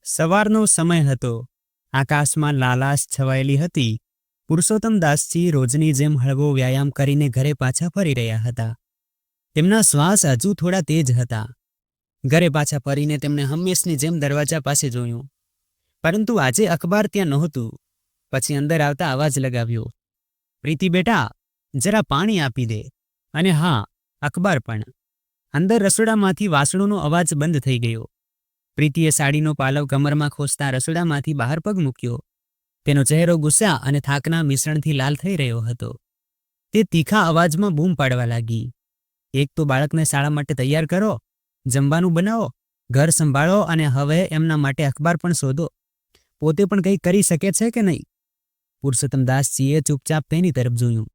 સવારનો સમય હતો. આકાશમાં લાલાશ છવાયેલી હતી. પુરુષોત્તમ દાસજી રોજની જેમ હળવો વ્યાયામ કરીને ઘરે પાછા ફરી રહ્યા હતા. તેમના શ્વાસ હજુ થોડા તેજ હતા. ઘરે પાછા ફરીને તેમણે હંમેશની જેમ દરવાજા પાસે જોયું, પરંતુ આજે અખબાર ત્યાં નહોતું. પછી અંદર આવતા અવાજ લગાવ્યો, પ્રીતિ બેટા, જરા પાણી આપી દે, અને હા, અખબાર પણ. અંદર રસોડામાંથી વાસણોનો અવાજ બંધ થઈ ગયો. પ્રીતિએ સાડીનો પાલવ કમરમાં ખોસતા રસોડામાંથી બહાર પગ મૂક્યો. તેનો ચહેરો ગુસ્સા અને થાકના મિશ્રણથી લાલ થઈ રહ્યો હતો. તે તીખા અવાજમાં બૂમ પાડવા લાગી, એક તો બાળકને શાળા માટે તૈયાર કરો, જમવાનું બનાવો, ઘર સંભાળો, અને હવે એમના માટે અખબાર પણ શોધો. પોતે પણ કંઈ કરી શકે છે કે નહીં? પુરુષોત્તમ દાસજીએ ચૂપચાપ તેની તરફ જોયું.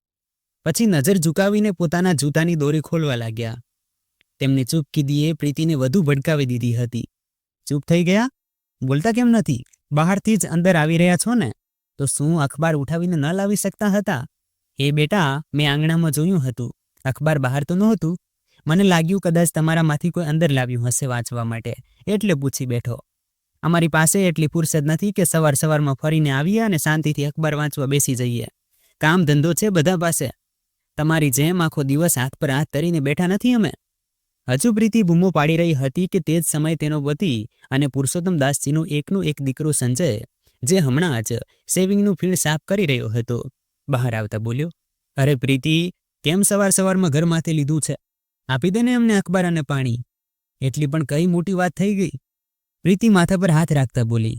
પછી નજર ઝુકાવીને પોતાના જૂતાની દોરી ખોલવા લાગ્યા. તેમની ચૂપકીદીએ પ્રીતિને વધુ ભડકાવી દીધી હતી. ચૂપ થઈ ગયા? બોલતા કેમ નથી? બહારથી જ અંદર આવી રહ્યા છો ને, તો શું અખબાર ઉઠાવીને ન લાવી શકતા હતા? એ બેટા, મેં આંગણામાં જોયું હતું, અખબાર બહાર તો નહોતું. મને લાગ્યું કદાચ તમારામાંથી કોઈ અંદર લાવ્યું હશે વાંચવા માટે, એટલે પૂછી બેઠો. અમારી પાસે એટલી ફુરસદ નથી કે સવાર સવારમાં ફરીને આવીએ અને શાંતિથી અખબાર વાંચવા બેસી જઈએ. કામ ધંધો છે બધા પાસે. તમારી જેમ આખો દિવસ હાથ પર હાથ ધરીને બેઠા નથી અમે. હજુ પ્રીતિ બૂમો પાડી રહી હતી કે તે જ સમયે તેનો પતિ અને પુરુષોત્તમ દાસજીનો એકનો એક દીકરો સંજય, જે હમણાં જ સેવિંગનું ફીણ સાફ કરી રહ્યો હતો, બહાર આવતા બોલ્યો, અરે પ્રીતિ, કેમ સવાર સવારમાં ઘર માથે લીધું છે? આપી દે ને એમને અખબાર અને પાણી. એટલી પણ કઈ મોટી વાત થઈ ગઈ? પ્રીતિ માથા પર હાથ રાખતા બોલી,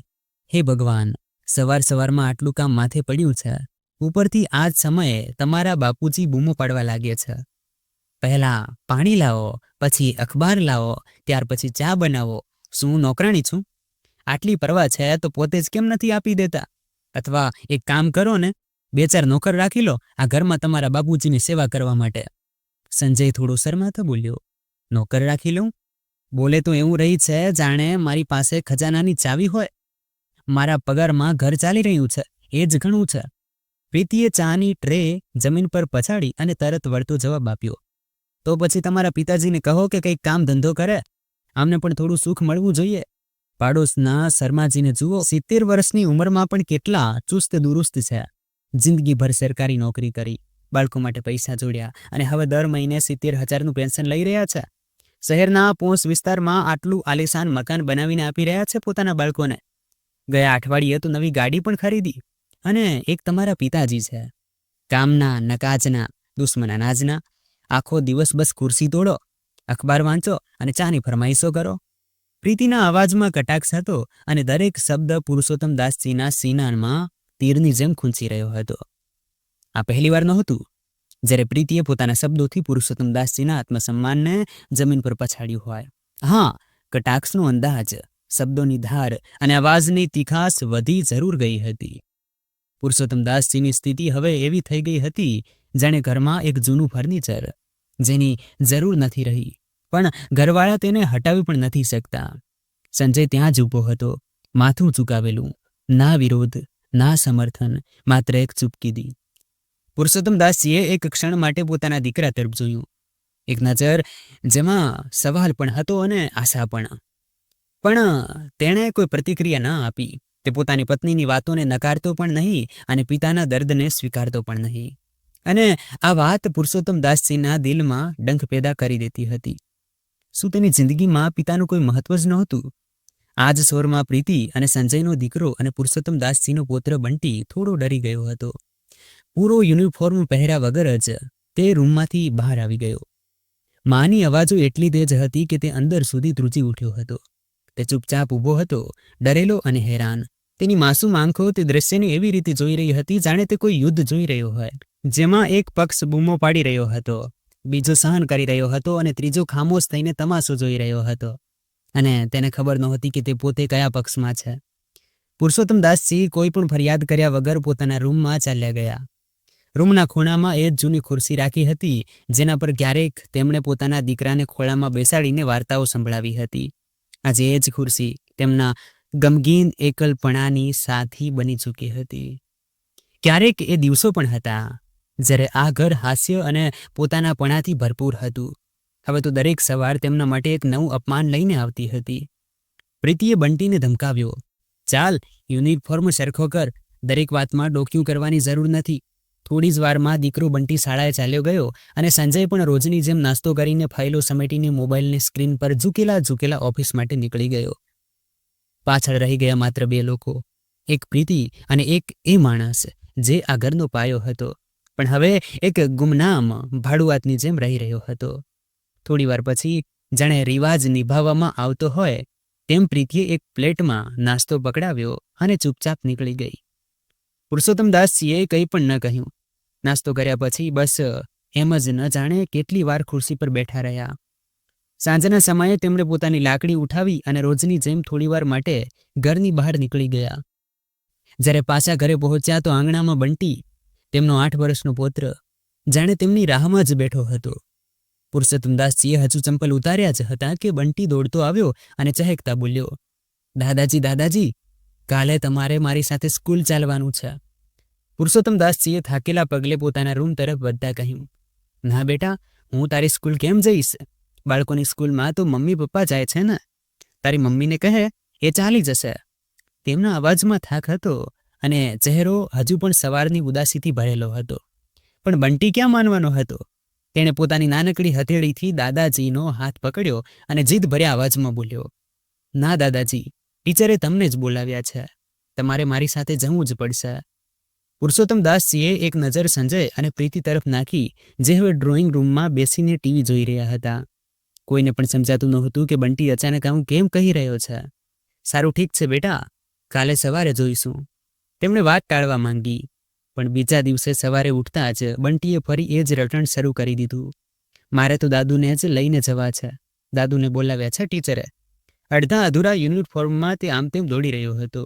હે ભગવાન, સવાર સવારમાં આટલું કામ માથે પડ્યું છે. ઉપરથી આ જ સમયે તમારા બાપુજી બૂમો પાડવા લાગે છે. પહેલા પાણી લાવો, પછી અખબાર લાવો, ત્યાર પછી ચા બનાવો. શું નોકરાણી છું? આટલી પરવા છે તો પોતે જ કેમ નથી આપી દેતા? અથવા એક કામ કરો ને, 2-4 નોકર રાખી લો આ ઘરમાં તમારા બાપુજીની સેવા કરવા માટે. સંજય થોડો શરમાતો બોલ્યો, નોકર રાખી લઉં? બોલે તો એવું રહી છે જાણે મારી પાસે ખજાનાની ચાવી હોય. મારા પગારમાં ઘર ચાલી રહ્યું છે, એ જ ઘણું છે. પ્રીતિએ ચાની ટ્રે જમીન પર પછાડી અને તરત વળતો જવાબ આપ્યો, તો પછી તમારા પિતાજીને કહો કે કંઈક કામ ધંધો કરે. આમને પણ થોડું સુખ મળવું જોઈએ. પાડોશના શર્માજીને જુઓ, 70 વર્ષની ઉંમરમાં પણ કેટલા ચુસ્ત દુરુસ્ત છે. જિંદગીભર સરકારી નોકરી કરી, બાળકો માટે પૈસા જોડ્યા, અને હવે દર મહિને 70,000નું પેન્શન લઈ રહ્યા છે. શહેરના પોશ વિસ્તારમાં આટલું આલિશાન મકાન બનાવીને આપી રહ્યા છે પોતાના બાળકોને. ગયા અઠવાડિયે તો નવી ગાડી પણ ખરીદી. અને એક તમારા પિતાજી છે, કામના નકાજના, દુશ્મન અનાજના. આખો દિવસ બસ ખુરશી તોડો, અખબાર વાંચો અને ચાની ફરમાઈશો કરો. પ્રીતિના અવાજમાં કટાક્ષ હતો અને દરેક શબ્દ પુરુષોત્તમ દાસજીના સીનામાં તીરની જેમ ખૂંચી રહ્યો હતો. આ પહેલીવાર નહોતું જ્યારે પ્રીતિએ પોતાના શબ્દોથી પુરુષોત્તમ દાસજીના આત્મસન્માનને જમીન પર પછાડ્યું હોય. હા, કટાક્ષનો અંદાજ, શબ્દોની ધાર અને અવાજની તીખાશ વધી જરૂર ગઈ હતી. પુરુષોત્તમ દાસજીની સ્થિતિ હવે એવી થઈ ગઈ હતી જાણે ઘરમાં એક જૂનું ફર્નિચર, જેની જરૂર નથી રહી, પણ ઘરવાળા તેને હટાવી પણ નથી શકતા. સંજય ત્યાં જ ઊભો હતો, માથું ઝુકાવેલું, ના વિરોધ, ના સમર્થન, માત્ર એક ચૂપકીદી. પુરુષોત્તમ દાસજીએ એક ક્ષણ માટે પોતાના દીકરા તરફ જોયું, એક નજર જેમાં સવાલ પણ હતો અને આશા પણ. પણ તેણે કોઈ પ્રતિક્રિયા ન આપી. તે પોતાની પત્નીની વાતોને નકારતો પણ નહીં અને પિતાના દર્દને સ્વીકારતો પણ નહીં. અને આ વાત પુરુષોત્તમ દાસજીના દિલમાં ડંખ પેદા કરી દેતી હતી. શું તેની જિંદગીમાં પિતાનું કોઈ મહત્વ જ નહોતું? આજ સોરમાં પ્રીતિ અને સંજયનો દીકરો અને પુરુષોત્તમ દાસજીનો પુત્ર બંટી થોડો ડરી ગયો હતો. પૂરો યુનિફોર્મ પહેર્યા વગર જ તે રૂમમાંથી બહાર આવી ગયો. માની અવાજો એટલી તેજ હતી કે તે અંદર સુધી ધ્રુજી ઉઠ્યો હતો. તે ચૂપચાપ ઊભો હતો, ડરેલો અને હેરાન. તેની માસૂમ આંખો તે દ્રશ્યને એવી રીતે જોઈ રહી હતી જાણે તે કોઈ યુદ્ધ જોઈ રહ્યો હોય, જેમાં એક પક્ષ બૂમો પાડી રહ્યો હતો, બીજો સહન કરી રહ્યો હતો અને ત્રીજો ખામોશ થઈને તમાશો જોઈ રહ્યો હતો. અને તેને ખબર નહોતી કે તે પોતે કયા પક્ષમાં છે. પુરુષોત્તમ દાસજી કોઈ પણ ફરિયાદ કર્યા વગર પોતાના રૂમમાં ચાલ્યા ગયા. રૂમના ખૂણામાં એ જ જૂની ખુરશી રાખી હતી જેના પર ક્યારેક તેમણે પોતાના દીકરાને ખોળામાં બેસાડીને વાર્તાઓ સંભળાવી હતી. આજે એ જ ખુરશી તેમના ગમગીન એકલપણાની સાથી બની ચૂકી હતી. ક્યારેક એ દિવસો પણ હતા જ્યારે આ ઘર હાસ્ય અને પોતાનાપણાથી ભરપૂર હતું. હવે તો દરેક સવાર તેમના માટે એક નવું અપમાન લઈને આવતી હતી. પ્રીતિએ બંટીને ધમકાવ્યો, ચાલ યુનિફોર્મ સરખો કર, દરેક વાતમાં ડોક્યું કરવાની જરૂર નથી. થોડી જ વારમાં દીકરો બંટી શાળાએ ચાલ્યો ગયો અને સંજય પણ રોજની જેમ નાસ્તો કરીને ફાઇલો સમેટીને મોબાઈલની સ્ક્રીન પર ઝૂકેલા ઓફિસ માટે નીકળી ગયો. પાછળ રહી ગયા માત્ર બે લોકો, એક પ્રીતિ અને એક એ માણસ જે આ ઘરનો પાયો હતો, પણ હવે એક ગુમનામ ભાડુઆતની જેમ રહી રહ્યો હતો. થોડી વાર પછી જાણે રિવાજ નિભાવવામાં આવતો હોય તેમ પ્રીતિએ એક પ્લેટમાં નાસ્તો પકડાવ્યો અને ચૂપચાપ નીકળી ગઈ. પુરુષોત્તમદાસજીએ કંઈ પણ ન કહ્યું. નાસ્તો કર્યા પછી બસ એમ જ ન જાણે કેટલી વાર ખુરશી પર બેઠા રહ્યા. સાંજના સમયે તેમણે પોતાની લાકડી ઉઠાવી અને રોજની જેમ થોડીવાર માટે ઘરની બહાર નીકળી ગયા. જ્યારે પાછા ઘરે પહોંચ્યા તો આંગણામાં બંટી, તેમનો 8 વર્ષનો પુત્ર, જાણે તેમની રાહમાં જ બેઠો હતો. પુરુષોત્તમદાસજીએ હજુ ચંપલ ઉતાર્યા જ હતા કે બંટી દોડતો આવ્યો અને ચહેકતા બોલ્યો, દાદાજી, કાલે તમારે મારી સાથે સ્કૂલ ચાલવાનું છે. પુરુષોત્તમદાસજીએ થાકેલા પગલે પોતાના રૂમ તરફ વધતા કહ્યું, ના બેટા, હું તારી સ્કૂલ કેમ જઈશ? બાળકોની સ્કૂલમાં તો મમ્મી પપ્પા જાય છે ને. તારી મમ્મીને કહે, એ ચાલી જશે. તેમના અવાજમાં થાક હતો અને ચહેરો હજુ પણ સવારની ઉદાસીથી ભરેલો હતો. પણ બંટી ક્યાં માનવાનો હતો? તેણે પોતાની નાનકડી હથેળીથી દાદાજીનો હાથ પકડ્યો અને જીદ ભર્યા અવાજમાં બોલ્યો, ના દાદાજી, ટીચરે તમને જ બોલાવ્યા છે. તમારે મારી સાથે જવું જ પડશે. પુરુષોત્તમદાસજીએ એક નજર સંજય અને પ્રીતિ તરફ નાખી, જે હવે ડ્રોઈંગ રૂમમાં બેસીને ટીવી જોઈ રહ્યા હતા. કોઈને પણ સમજાતું નહોતું કે બંટી અચાનક આવું કેમ કહી રહ્યો છે. સારું, ઠીક છે બેટા, કાલે સવારે જોઈશું. તેમણે વાત ટાળવા માંગી, પણ બીજા દિવસે સવારે ઉઠતા જ બંટીએ ફરી એ જ રટણ શરૂ કરી દીધું. મારે તો દાદુને જ લઈને જવા છે. દાદુને બોલાવ્યા છે ટીચરે. અડધા અધૂરા યુનિફોર્મમાં તે આમ તેમ દોડી રહ્યો હતો,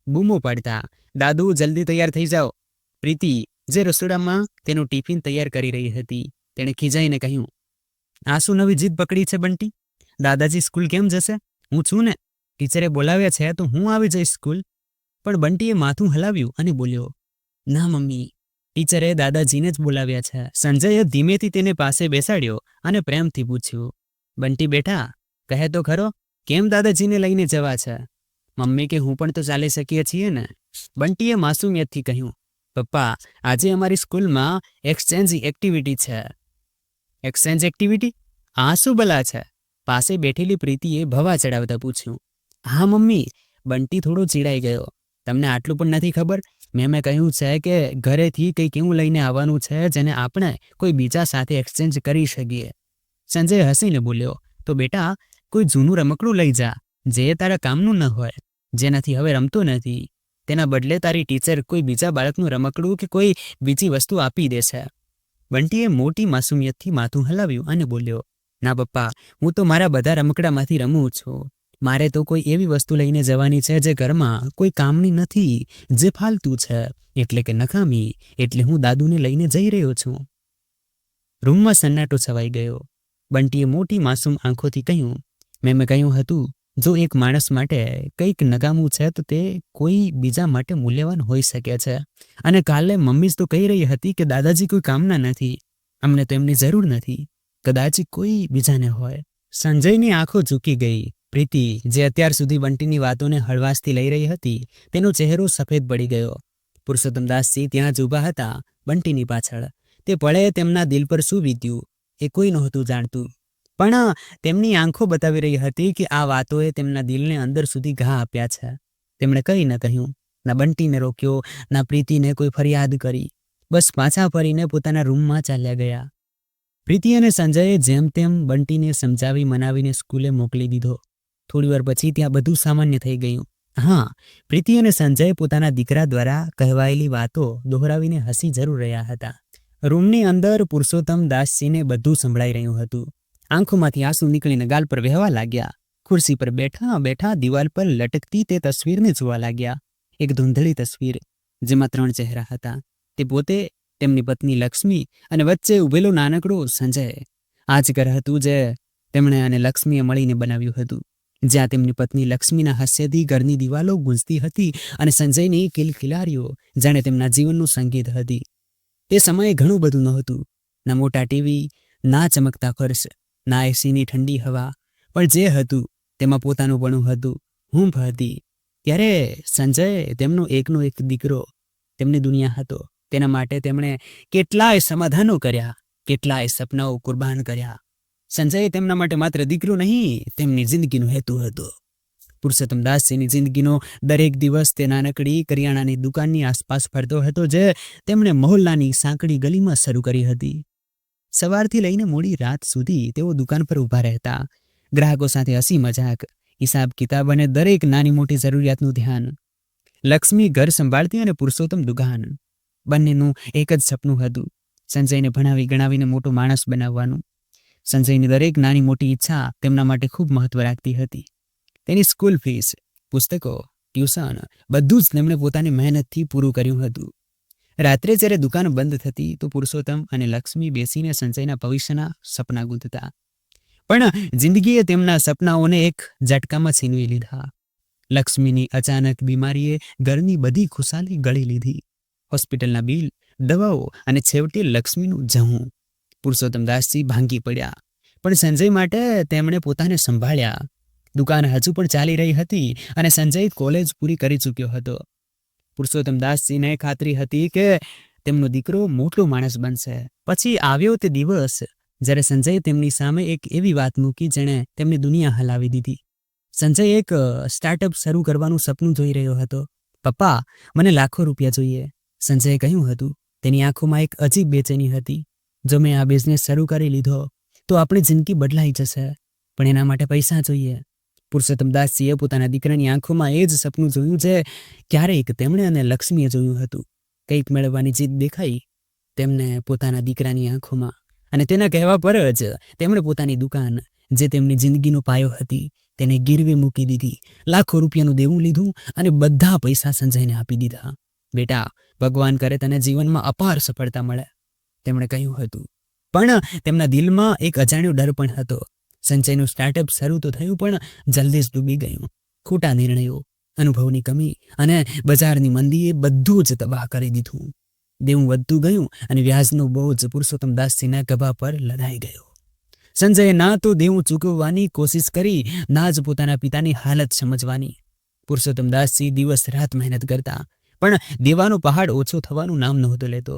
બૂમો પાડતા, દાદુ જલ્દી તૈયાર થઈ જાઓ. પ્રીતિ, જે રસોડામાં તેનું ટિફિન તૈયાર કરી રહી હતી, તેણે ખીજાઈને કહ્યું, આ શું નવી જીદ પકડી છે બંટી? દાદાજી સ્કૂલ કેમ જશે? હું છું ને. ટીચરે બોલાવ્યા છે તો હું આવી જઈશ સ્કૂલ. પણ બંટીએ માથું હલાવ્યું અને બોલ્યો, ના મમ્મી, ટીચરે દાદાજીને જ બોલાવ્યા છે. સંજયે ધીમેથી તેને પાસે બેસાડ્યો અને પ્રેમથી પૂછ્યું, બંટી બેટા, કહે તો ખરો, કેમ દાદાજીને લઈને જવા છે? મમ્મી કે હું પણ તો ચાલી શકીએ છીએ ને. બંટીએ માસુમિયતથી કહ્યું, પપ્પા, આજે અમારી સ્કૂલમાં એક્સચેન્જ એક્ટિવિટી છે. Exchange activity? આ શું ભલા છે? પાસે બેઠેલી પ્રીતિએ ભવા ચડાવતા પૂછ્યું. હા મમ્મી, બંટી થોડો ચીડાઈ ગયો. તમને આટલું પણ નથી ખબર? મેં કહ્યું છે કે ઘરેથી કંઈક એવું લઈને આવવાનું છે જેને આપણે કોઈ બીજા સાથે એક્સચેન્જ કરી શકીએ. સંજય હસીને બોલ્યો, તો બેટા, કોઈ જૂનું રમકડું લઈ જા, જે તારા કામનું ન હોય, જેનાથી હવે રમતો નથી. તેના બદલે તારી ટીચર કોઈ બીજા બાળકનું રમકડું કે કોઈ બીજી વસ્તુ આપી દેશે. બંટીએ મોટી માસુમિયતથી માથું હલાવ્યું અને બોલ્યો, ના પપ્પા, હું તો મારા બધા રમકડામાંથી રમું છું. મારે તો કોઈ એવી વસ્તુ લઈને જવાની છે જે ઘરમાં કોઈ કામની નથી, જે ફાલતુ છે, એટલે કે નકામી. એટલે હું દાદુને લઈને જઈ રહ્યો છું. રૂમમાં સન્નાટો છવાઈ ગયો. બંટીએ મોટી માસૂમ આંખોથી કહ્યું, મેં કહ્યું હતું, જો એક માણસ માટે કંઈક નકામું છે તો તે કોઈ બીજા માટે મૂલ્યવાન હોઈ શકે છે. અને કાલે મમ્મી જ તો કહી રહી હતી કે દાદાજી કોઈ કામના નથી, અમને તો એમની જરૂર નથી, કદાચ કોઈ બીજાને હોય. સંજયની આંખો ઝૂકી ગઈ. પ્રીતિ, જે અત્યાર સુધી બંટીની વાતોને હળવાશથી લઈ રહી હતી, તેનો ચહેરો સફેદ પડી ગયો. પુરુષોત્તમદાસજી ત્યાં જ ઊભા હતા, બંટીની પાછળ. તે પળે તેમના દિલ પર શું વીત્યું એ કોઈ નહોતું જાણતું, પણ તેમની આંખો બતાવી રહી હતી કે આ વાતોએ તેમના દિલને અંદર સુધી ઘા આપ્યા છે. તેમણે કંઈ ન કહ્યું, ના બંટીને રોક્યો, ના પ્રીતિને કોઈ ફરિયાદ કરી. બસ પાછા ફરીને પોતાના રૂમમાં ચાલ્યા ગયા. પ્રીતિ અને સંજયે જેમ તેમ બંટીને સમજાવી મનાવીને સ્કૂલે મોકલી દીધો. થોડીવાર પછી ત્યાં બધું સામાન્ય થઈ ગયું. હા, પ્રીતિ અને સંજય પોતાના દીકરા દ્વારા કહેવાયેલી વાતો દોહરાવીને હસી જરૂર રહ્યા હતા. રૂમની અંદર પુરુષોત્તમદાસજીને બધું સંભળાઈ રહ્યું હતું. આંખોમાંથી આંસુ નીકળીને ગાલ પર વહેવા લાગ્યા. ખુરશી પર બેઠા બેઠા દિવાલ પર લટકતી તે તસવીરને જોવા લાગ્યા. એક ધૂંધળી તસવીર, જેમાં 3 ચહેરા હતા. તે પોતે, તેમની પત્ની લક્ષ્મી અને વચ્ચે ઉભેલો નાનકડો સંજય. આ જ ઘર હતું જે તેમણે અને લક્ષ્મીએ મળીને બનાવ્યું હતું, જ્યાં તેમની પત્ની લક્ષ્મીના હાસ્યથી ઘરની દિવાલો ગૂંજતી હતી અને સંજયની કિલકિલારીઓ જાણે તેમના જીવનનું સંગીત હતી. તે સમયે ઘણું બધું નહોતું, ના મોટા ટીવી, ના ચમકતા ફર્શ, ના એસીની ઠંડી હવા, પણ જે હતું તેમાં પોતાનુંપણું હતું, હૂંફ હતી. ત્યારે સંજય તેમનો એકનો એક દીકરો તેમની દુનિયા હતો. તેના માટે તેમણે કેટલાય સમાધાનો કર્યા, કેટલાય સપનાઓ કુરબાન કર્યા. સંજય તેમના માટે માત્ર દીકરો નહીં, તેમની જિંદગીનો હેતુ હતો. પુરુષોત્તમદાસજીની જિંદગીનો દરેક દિવસ તે નાનકડી કરિયાણાની દુકાનની આસપાસ ફરતો હતો, જે તેમણે મહોલ્લાની સાંકડી ગલીમાં શરૂ કરી હતી. સવારથી લઈને મોડી રાત સુધી તેઓ દુકાન પર ઊભા રહેતા. ગ્રાહકો સાથે હસી મજાક, હિસાબ કિતાબ અને દરેક નાની મોટી જરૂરિયાતનું ધ્યાન. લક્ષ્મી ઘર સંભાળતી અને પુરુષોત્તમ દુકાન. બંનેનું એક જ સપનું હતું, સંજયને ભણાવી ગણાવીને મોટો માણસ બનાવવાનું. સંજયની દરેક નાની મોટી ઈચ્છા તેમના માટે ખૂબ મહત્વ રાખતી હતી. તેની સ્કૂલ ફીસ, પુસ્તકો, ટ્યુશન બધું જ તેમણે પોતાની મહેનતથી પૂરું કર્યું હતું. રાત્રે જ્યારે દુકાન બંધ થતી તો પુરુષોત્તમ અને લક્ષ્મી બેસીને સંજયના ભવિષ્યના સપના ગૂંથતા. પણ જિંદગીએ તેમના સપનાઓને એક ઝટકામાં છીનવી લીધા. લક્ષ્મીની અચાનક બીમારીએ ઘરની બધી ખુશાલી ગળી લીધી. હોસ્પિટલના બિલ, દવાઓ અને છેવટે લક્ષ્મીનું જવું. પુરુષોત્તમદાસજી ભાંગી પડ્યા. પણ સંજય માટે તેમણે પોતાને સંભાળ્યા. દુકાન હજુ પણ ચાલી રહી હતી અને સંજય કોલેજ પૂરી કરી ચૂક્યો હતો. પુરુષોત્તમદાસજીને ખાતરી હતી કે તેમનો દીકરો મોટો માણસ બનશે. પછી આવ્યો તે દિવસ જ્યારે સંજયે તેમની સામે એક એવી વાત મૂકી જેણે તેમની દુનિયા હલાવી દીધી. સંજય એક સ્ટાર્ટઅપ શરૂ કરવાનું સપનું જોઈ રહ્યો હતો. પપ્પા, મને લાખો રૂપિયા જોઈએ, સંજયે કહ્યું હતું. તેની આંખોમાં એક અજીબ બેચેની હતી. જો મેં આ બિઝનેસ શરૂ કરી લીધો તો આપણી જિંદગી બદલાઈ જશે, પણ એના માટે પૈસા જોઈએ. પુરુષોત્તમદાસજીએ પોતાના દીકરાની આંખોમાં એ જ સપનું જોયું જે ક્યારેક તેમણે અને લક્ષ્મીએ જોયું હતું. કંઈક મેળવવાની જીદ દેખાઈ તેમને પોતાના દીકરાની આંખોમાં, અને તેના કહેવા પર જ તેમણે પોતાની દુકાન, જે તેમની જિંદગીનો પાયો હતી, તેને ગીરવે મૂકી દીધી. લાખો રૂપિયાનું દેવું લીધું અને બધા પૈસા સંજયને આપી દીધા. બેટા, ભગવાન કરે તને જીવનમાં અપાર સફળતા મળે, તેમણે કહ્યું હતું. પણ તેમના દિલમાં એક અજાણ્યો ડર પણ હતો. સંજયનું સ્ટાર્ટઅપ શરૂ તો થયું, પણ જલ્દી જ ડૂબી ગયું. ખોટા નિર્ણયો, અનુભવની કમી અને બજારની મંદીએ બધું જ તબાહ કરી દીધું. દેવું વધતું ગયું અને વ્યાજનો બોજ પુરુષોત્તમદાસજીના ગભા પર લદાઈ ગયો. સંજયે ના તો દેવું ચૂકવવાની કોશિશ કરી, ના જ પોતાના પિતાની હાલત સમજવાની. પુરુષોત્તમદાસજી દિવસ રાત મહેનત કરતા, પણ દેવાનો પહાડ ઓછો થવાનું નામ નહોતો લેતો.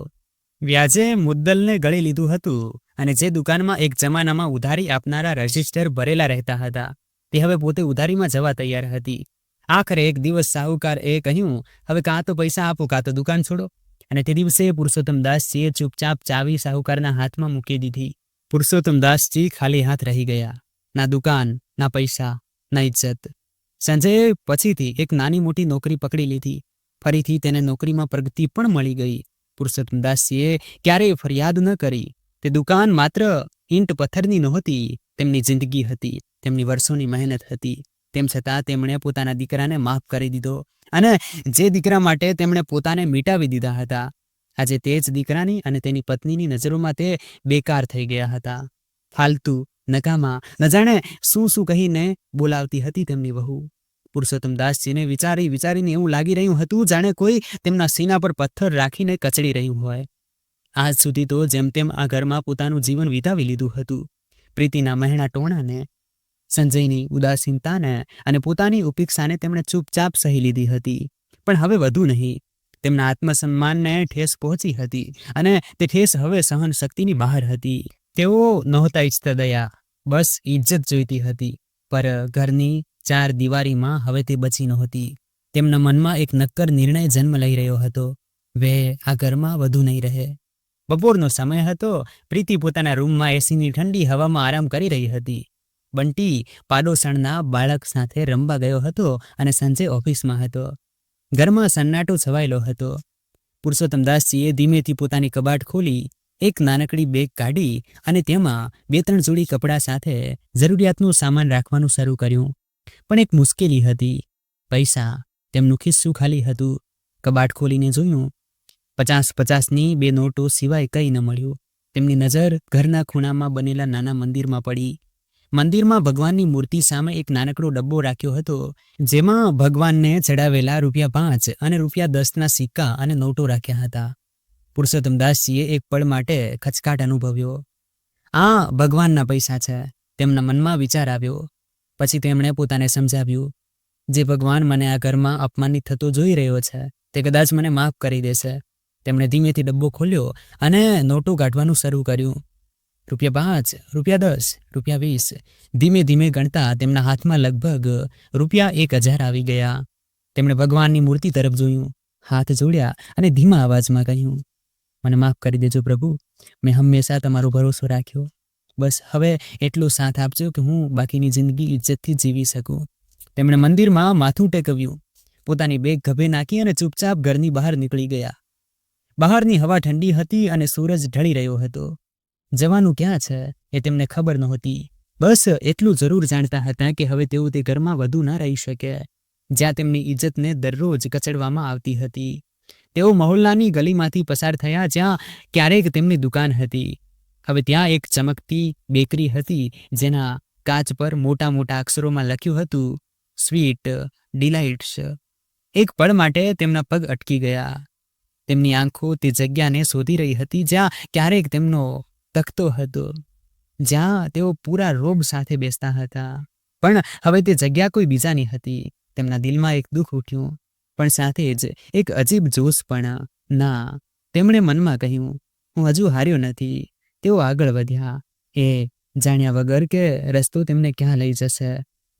વ્યાજે મુદ્દલને ગળી લીધું હતું, અને જે દુકાનમાં એક જમાનામાં ઉધારી આપનારા રજિસ્ટર ભરેલા રહેતા હતા, તે હવે પોતે ઉધારીમાં જવા તૈયાર હતી. આખરે એક દિવસ સાહુકાર એ કહ્યું, હવે કાં તો પૈસા આપો કાં તો દુકાન છોડો. અને તે દિવસે પુરુષોત્તમદાસજીએ ચૂપચાપ ચાવી સાહુકારના હાથમાં મૂકી દીધી. પુરુષોત્તમદાસજી ખાલી હાથ રહી ગયા. ના દુકાન, ના પૈસા, ના ઇજ્જત. સંજયે પછીથી એક નાની મોટી નોકરી પકડી લીધી. ફરીથી તેને નોકરીમાં પ્રગતિ પણ મળી ગઈ. પુરુષોત્તમદાસજીએ ક્યારેય ફરિયાદ ન કરી. તે દુકાન માત્ર ઈંટ પથ્થરની નહોતી, તેમની જિંદગી હતી, તેમની વર્ષોની મહેનત હતી. તેમ છતાં તેમણે પોતાના દીકરાને માફ કરી દીધો, અને જે દીકરા માટે તેમણે પોતાને મિટાવી દીધા હતા, આજે તે જ દીકરાની અને તેની પત્નીની નજરોમાં તે બેકાર થઈ ગયા હતા. ફાલતુ, નકામા, ન જાણે શું શું કહીને બોલાવતી હતી તેમની વહુ. પુરુષોત્તમદાસજીને વિચારીને એવું લાગી રહ્યું હતું જાણે કોઈ તેમના સીના પર પથ્થર રાખીને કચડી રહ્યું હોય. આજ સુધી તો જેમ તેમ આ ઘરમાં પોતાનું જીવન વિતાવી લીધું હતું. પ્રીતિના મહેણા ટોણાને, સંજયની ઉદાસીનતાને અને પોતાની ઉપેક્ષાને તેમણે ચૂપચાપ સહી લીધી હતી. પણ હવે વધુ નહીં. તેમના આત્મસન્માનને ઠેસ પહોંચી હતી, અને તે ઠેસ હવે સહન શક્તિની બહાર હતી. તેઓ નહોતા ઈચ્છતા દયા, બસ ઇજ્જત જોઈતી હતી. પર ઘરની ચાર દિવારીમાં હવે તે બચી નહોતી. તેમના મનમાં એક નક્કર નિર્ણય જન્મ લઈ રહ્યો હતો. વે આ ઘરમાં વધુ નહીં રહે. બપોરનો સમય હતો. પ્રીતિ પોતાના રૂમમાં એસીની ઠંડી હવામાં આરામ કરી રહી હતી. બંટી પાડોશણના બાળક સાથે રમવા ગયો હતો, અને સંજય ઓફિસમાં હતો. ઘરમાં સન્નાટો છવાયેલો હતો. પુરુષોત્તમદાસજીએ ધીમેથી પોતાની કબાટ ખોલી, એક નાનકડી બેગ કાઢી અને તેમાં 2-3 જોડી કપડાં સાથે જરૂરિયાતનું સામાન રાખવાનું શરૂ કર્યું. પણ એક મુશ્કેલી હતી, પૈસા. તેમનું ખિસ્સું ખાલી હતું. કબાટ ખોલીને જોયું, 50-50ની 2 નોટો સિવાય કંઈ ન મળ્યું. તેમની નજર ઘરના ખૂણામાં બનેલા નાના મંદિરમાં પડી. મંદિરમાં ભગવાનની મૂર્તિ સામે એક નાનકડો ડબ્બો રાખ્યો હતો, જેમાં ભગવાનને ચડાવેલા ₹5 અને ₹10ના સિક્કા અને નોટો રાખ્યા હતા. પુરુષોત્તમદાસજીએ એક પળ માટે ખચકાટ અનુભવ્યો. આ ભગવાનના પૈસા છે, તેમના મનમાં વિચાર આવ્યો. પછી તેમણે પોતાને સમજાવ્યું, જે ભગવાન મને આ ઘરમાં અપમાનિત થતો જોઈ રહ્યો છે તે કદાચ મને માફ કરી દેશે. તેમણે ધીમેથી ડબ્બો ખોલ્યો અને નોટો કાઢવાનું શરૂ કર્યું. ₹5, ₹10, ₹20 ધીમે ધીમે ગણતા તેમના હાથમાં લગભગ ₹1000 આવી ગયા. તેમણે ભગવાનની મૂર્તિ તરફ જોયું, હાથ જોડ્યા અને ધીમા અવાજમાં કહ્યું, મને માફ કરી દેજો પ્રભુ, મેં હંમેશા તમારો ભરોસો રાખ્યો. બસ હવે એટલો સાથ આપજો કે હું બાકીની જિંદગી ઇજ્જતથી જીવી શકું. તેમણે મંદિરમાં માથું ટેકવ્યું, પોતાની બેગ ખભે નાખી અને ચૂપચાપ ઘરની બહાર નીકળી ગયા. બહારની હવા ઠંડી હતી અને સૂરજ ઢળી રહ્યો હતો. જવાનું ક્યાં છે એ તેમને ખબર નહોતી. બસ એટલું જરૂર જાણતા હતા કે હવે તેઓ તે ઘરમાં વધુ ન રહી શકે, જ્યાં તેમની ઇજ્જતને દરરોજ કચડવામાં આવતી હતી. તેઓ મહોલ્લાની ગલીમાંથી પસાર થયા જ્યાં ક્યારેક તેમની દુકાન હતી. હવે ત્યાં એક ચમકતી બેકરી હતી જેના કાચ પર મોટા મોટા અક્ષરોમાં લખ્યું હતું, સ્વીટ ડિલાઇટ્સ. એક પળ માટે તેમના પગ અટકી ગયા. તેમની આંખો તે જગ્યાને શોધી રહી હતી જ્યાં ક્યારેક તેમનો તખતો હતો, જ્યાં તેઓ પૂરા રોબ સાથે બેસતા હતા. પણ હવે તે જગ્યા કોઈ બીજાની હતી. તેમના દિલમાં એક દુઃખ ઉઠ્યું, પણ સાથે જ એક અજીબ જોશ પણ. ના, તેમણે મનમાં કહ્યું, હું હજુ હાર્યો નથી. તેઓ આગળ વધ્યા, એ જાણ્યા વગર કે રસ્તો તેમને ક્યાં લઈ જશે.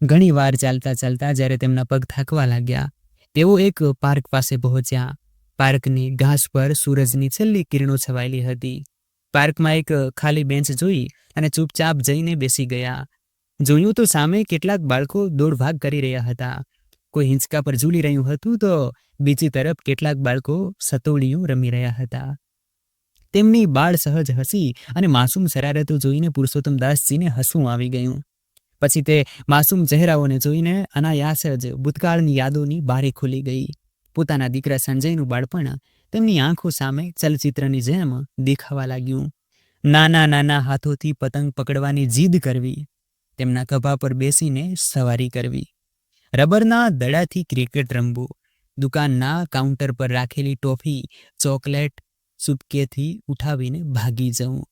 ઘણી વાર ચાલતા ચાલતા જ્યારે તેમના પગ થાકવા લાગ્યા, તેઓ એક પાર્ક પાસે પહોંચ્યા. પાર્કની ઘાસ પર સૂરજની છેલ્લી કિરણો છવાયેલી હતી. પાર્કમાં એક ખાલી બેન્ચ જોઈ અને ચૂપચાપ જઈને બેસી ગયા. જોયું તો સામે કેટલાક બાળકો દોડભાગ કરી રહ્યા હતા. કોઈ હિંચકા પર ઝૂલી રહ્યું હતું તો બીજી તરફ કેટલાક બાળકો સતોડિયું રમી રહ્યા હતા. તેમની બાળ સહજ હસી અને માસૂમ શરારતો જોઈને પુરુષોત્તમદાસજીને હસવું આવી ગયું. પછી તે માસૂમ ચહેરાઓને જોઈને અનાયાસ જ ભૂતકાળની યાદોની બારી ખુલી ગઈ. પોતાના દીકરા સંજયનું બાળપણ તેમની આંખો સામે ચલચિત્રની જેમ દેખાવા લાગ્યું. નાના નાના હાથોથી પતંગ પકડવાની જીદ કરવી, તેમના ખભા પર બેસીને સવારી કરવી, રબરના દડાથી ક્રિકેટ રમવું, દુકાનના કાઉન્ટર પર રાખેલી ટોફી ચોકલેટ સુપકેથી ઉઠાવીને ભાગી જવું.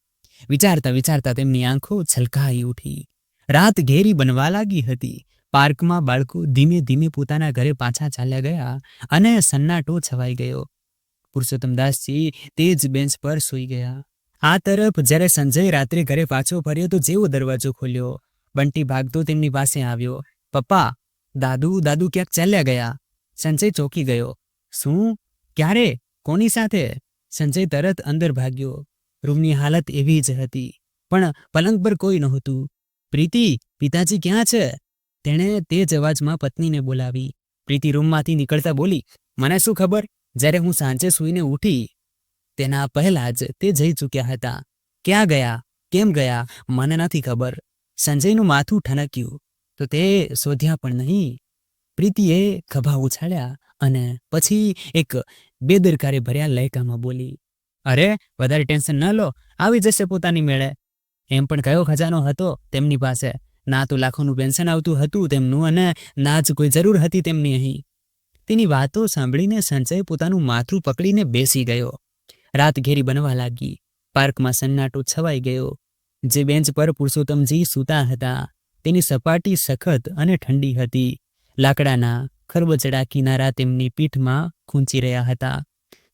વિચારતા વિચારતા તેમની આંખો છલકાઈ ઉઠી. રાત ઘેરી બનવા લાગી હતી. પાર્કમાં બાળકો ધીમે ધીમે પોતાના ઘરે પાછા ચાલ્યા ગયા અને સન્નાટો છવાઈ ગયો. પુરુષોત્તમદાસજી તે જ બેન્ચ પર સૂઈ ગયા. આ તરફ જ્યારે સંજય રાત્રે ઘરે પાછો ફર્યો તો જેવો દરવાજો ખોલ્યો, બંટી ભાગતો તેમની પાસે આવ્યો. પપ્પા, દાદુ ક્યાંક ચાલ્યા ગયા. સંજય ચોંકી ગયો. શું? ક્યારે? કોની સાથે? સંજય તરત અંદર ભાગ્યો. રૂમની હાલત એવી જ હતી, પણ પલંગ પર કોઈ નહોતું. પ્રીતિ, પિતાજી ક્યાં છે? તેણે તે જ અવાજમાં પત્નીને બોલાવી. પ્રીતિ રૂમમાંથી નીકળતા બોલી, મને શું ખબર? જ્યારે હું સાંજે સૂઈને ઉઠી તેના પહેલા જ તે જઈ ચૂક્યા હતા. ક્યાં ગયા? કેમ ગયા? મને નથી ખબર. સંજયનું માથું ઠનક્યું તો તે શોધ્યા પણ નહીં. પ્રીતિએ ખભા ઉછાળ્યા અને પછી એક બેદરકારી ભર્યા લહેકામાં બોલી, અરે વધારે ટેન્શન ન લો, આવી જશે પોતાની મેળે. એમ પણ કયો ખજાનો હતો તેમની પાસે? ના તો લાખોનું પેન્શન આવતું હતું તેમનું અને ના જ કોઈ જરૂર હતી તેમની અહીં. તેની વાતો સાંભળીને સંજય પોતાનું માથું પકડીને બેસી ગયો. રાત ઘેરી બનવા લાગી. પાર્કમાં સન્નાટો છવાઈ ગયો. જે બેન્ચ પર પુરુષોત્તમજી સૂતા હતા તેની સપાટી સખત અને ઠંડી હતી. લાકડાના ખરબચડા કિનારા તેમની પીઠમાં ખૂંચી રહ્યા હતા.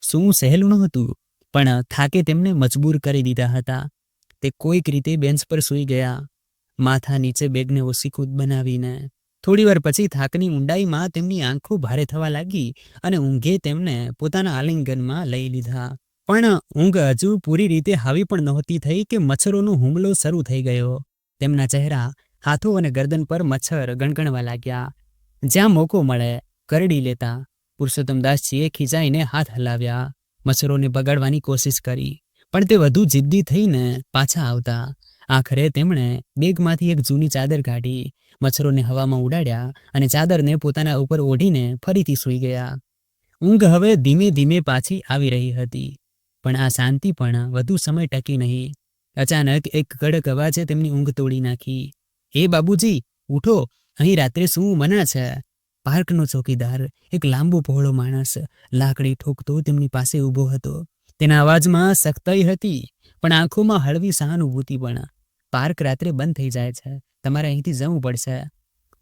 શું સહેલું નહોતું, પણ થાકે તેમને મજબૂર કરી દીધા હતા. તે કોઈક રીતે બેન્ચ પર સૂઈ ગયા, માથા નીચે બેગને ઓસીકૂદ બનાવીને. થોડીવાર પછી થાકની ઊંડાઈમાં તેમની આંખો ભારે થવા લાગી અને ઊંઘે તેમને પોતાના આલિંગનમાં લઈ લીધા. પણ ઊંઘ હજુ પૂરી રીતે હાવી પણ નહોતી થઈ કે મચ્છરોનો હુમલો શરૂ થઈ ગયો. તેમના ચહેરા, હાથો અને ગરદન પર મચ્છર ગણગણવા લાગ્યા. જ્યાં મોકો મળે કરડી લેતા. પુરુષોત્તમદાસજીએ ખીજાઈને હાથ હલાવ્યા, મચ્છરોને બગાડવાની કોશિશ કરી, પણ તે વધુ જિદ્દી થઈને પાછા આવતા. આખરે તેમણે બેગમાંથી એક જૂની ચાદર કાઢી, મચ્છરોને હવામાં ઉડાડ્યા અને ચાદરને પોતાના ઉપર ઓઢીને ફરીથી સૂઈ ગયા. ઊંઘ હવે ધીમે ધીમે પાછી આવી રહી હતી, પણ આ શાંતિ પણ વધુ સમય ટકી નહીં. અચાનક એક કડક અવાજે તેમની ઊંઘ તોડી નાખી. એ બાબુજી, ઉઠો, અહીં રાત્રે શું મના છે? પાર્કનો ચોકીદાર, એક લાંબો પહોળો માણસ, લાકડી ઠોકતો તેમની પાસે ઊભો હતો. તેના અવાજમાં સખ્તાઈ હતી, પણ આંખોમાં હળવી સહાનુભૂતિ પણ. પાર્ક રાત્રે બંધ થઈ જાય છે, તમારે અહીંથી જવું પડશે.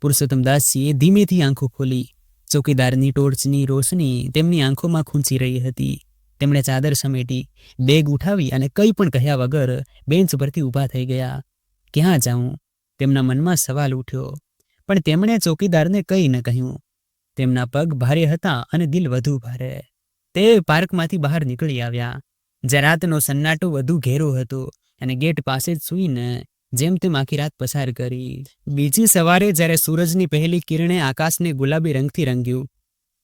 પુરુષોત્તમદાસજીએ ધીમેથી આંખો ખોલી. ચોકીદારની ટોર્ચની રોશની તેમની આંખોમાં ખૂંચી રહી હતી. તેમણે ચાદર સમેટી, બેગ ઉઠાવી અને કંઈ પણ કહ્યા વગર બેન્ચ પરથી ઊભા થઈ ગયા. ક્યાં જાઉં? તેમના મનમાં સવાલ ઉઠ્યો, પણ તેમણે ચોકીદારને કંઈ ન કહ્યું. તેમના પગ ભારે હતા અને દિલ વધુ ભારે. તે પાર્કમાંથી બહાર નીકળી આવ્યા. જ્યાં રાતનો સન્નાટો વધુ ઘેરો હતો અને ગેટ પાસે જ સૂઈને જેમ તેમ આખી રાત પસાર કરી. બીજી સવારે જ્યારે સૂરજની પહેલી કિરણે આકાશને ગુલાબી રંગથી રંગ્યું,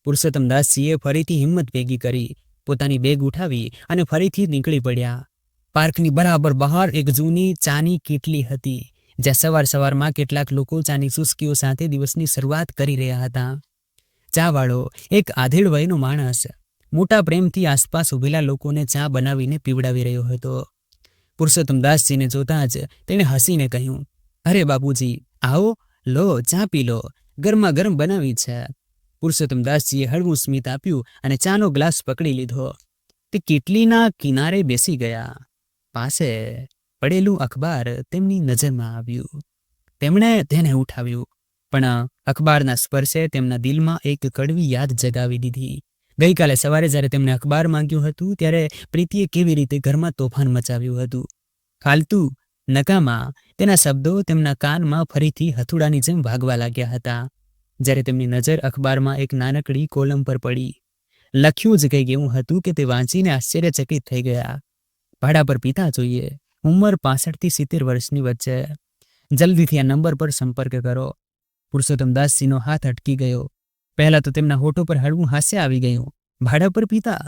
પુરુષોત્તમદાસજીએ ફરીથી હિંમત ભેગી કરી, પોતાની બેગ ઉઠાવી અને ફરીથી નીકળી પડ્યા. પાર્કની બરાબર બહાર એક જૂની ચાની કીટલી હતી, જ્યાં સવાર સવારમાં કેટલાક લોકો ચાની ચુસ્કીઓ સાથે દિવસની શરૂઆત કરી રહ્યા હતા. ચાવાળો, એક આધેડ વયનો માણસ, મોટા પ્રેમથી આસપાસ ઉભેલા લોકોને ચા બનાવીને પીવડાવી રહ્યો હતો. પુરુષોત્તમદાસજીને જોતાં જ તેણે હસીને કહ્યું, અરે બાબુજી, આવો, લો, ચા પી લો, ગરમા ગરમ બનાવી છે. પુરુષોત્તમદાસજીએ હળવું સ્મિત આપ્યું અને ચાનો ગ્લાસ પકડી લીધો. તે કીટલીના કિનારે બેસી ગયા. પાસે પડેલું અખબાર તેમની નજરમાં આવ્યું. તેમણે તેને ઉઠાવ્યું, પણ અખબારના સ્પર્શે તેમના દિલમાં એક કડવી યાદ જગાવી દીધી. ગઈકાલે સવારે જ્યારે તેમણે અખબાર માંગ્યું હતું ત્યારે પ્રીતિએ કેવી રીતે ઘરમાં તોફાન મચાવ્યું હતું. ફાલતુ, નકામા, તેના શબ્દો તેમના કાનમાં ફરીથી હથુડાની જેમ વાગવા લાગ્યા હતા. જ્યારે તેમની નજર અખબારમાં એક નાનકડી કોલમ પર પડી. લખ્યું જ કંઈક એવું હતું કે તે વાંચીને આશ્ચર્યચકિત થઈ ગયા. ભાડા પર પિતા જોઈએ, ઉંમર 65 થી 70 વર્ષની વચ્ચે, જલ્દીથી આ નંબર પર સંપર્ક કરો. પુરુષોત્તમદાસજીનો હાથ અટકી ગયો. પહેલાં તો તેમના હોઠો પર હળવું હાસ્ય આવી ગયું. ભાડા પર પિતા?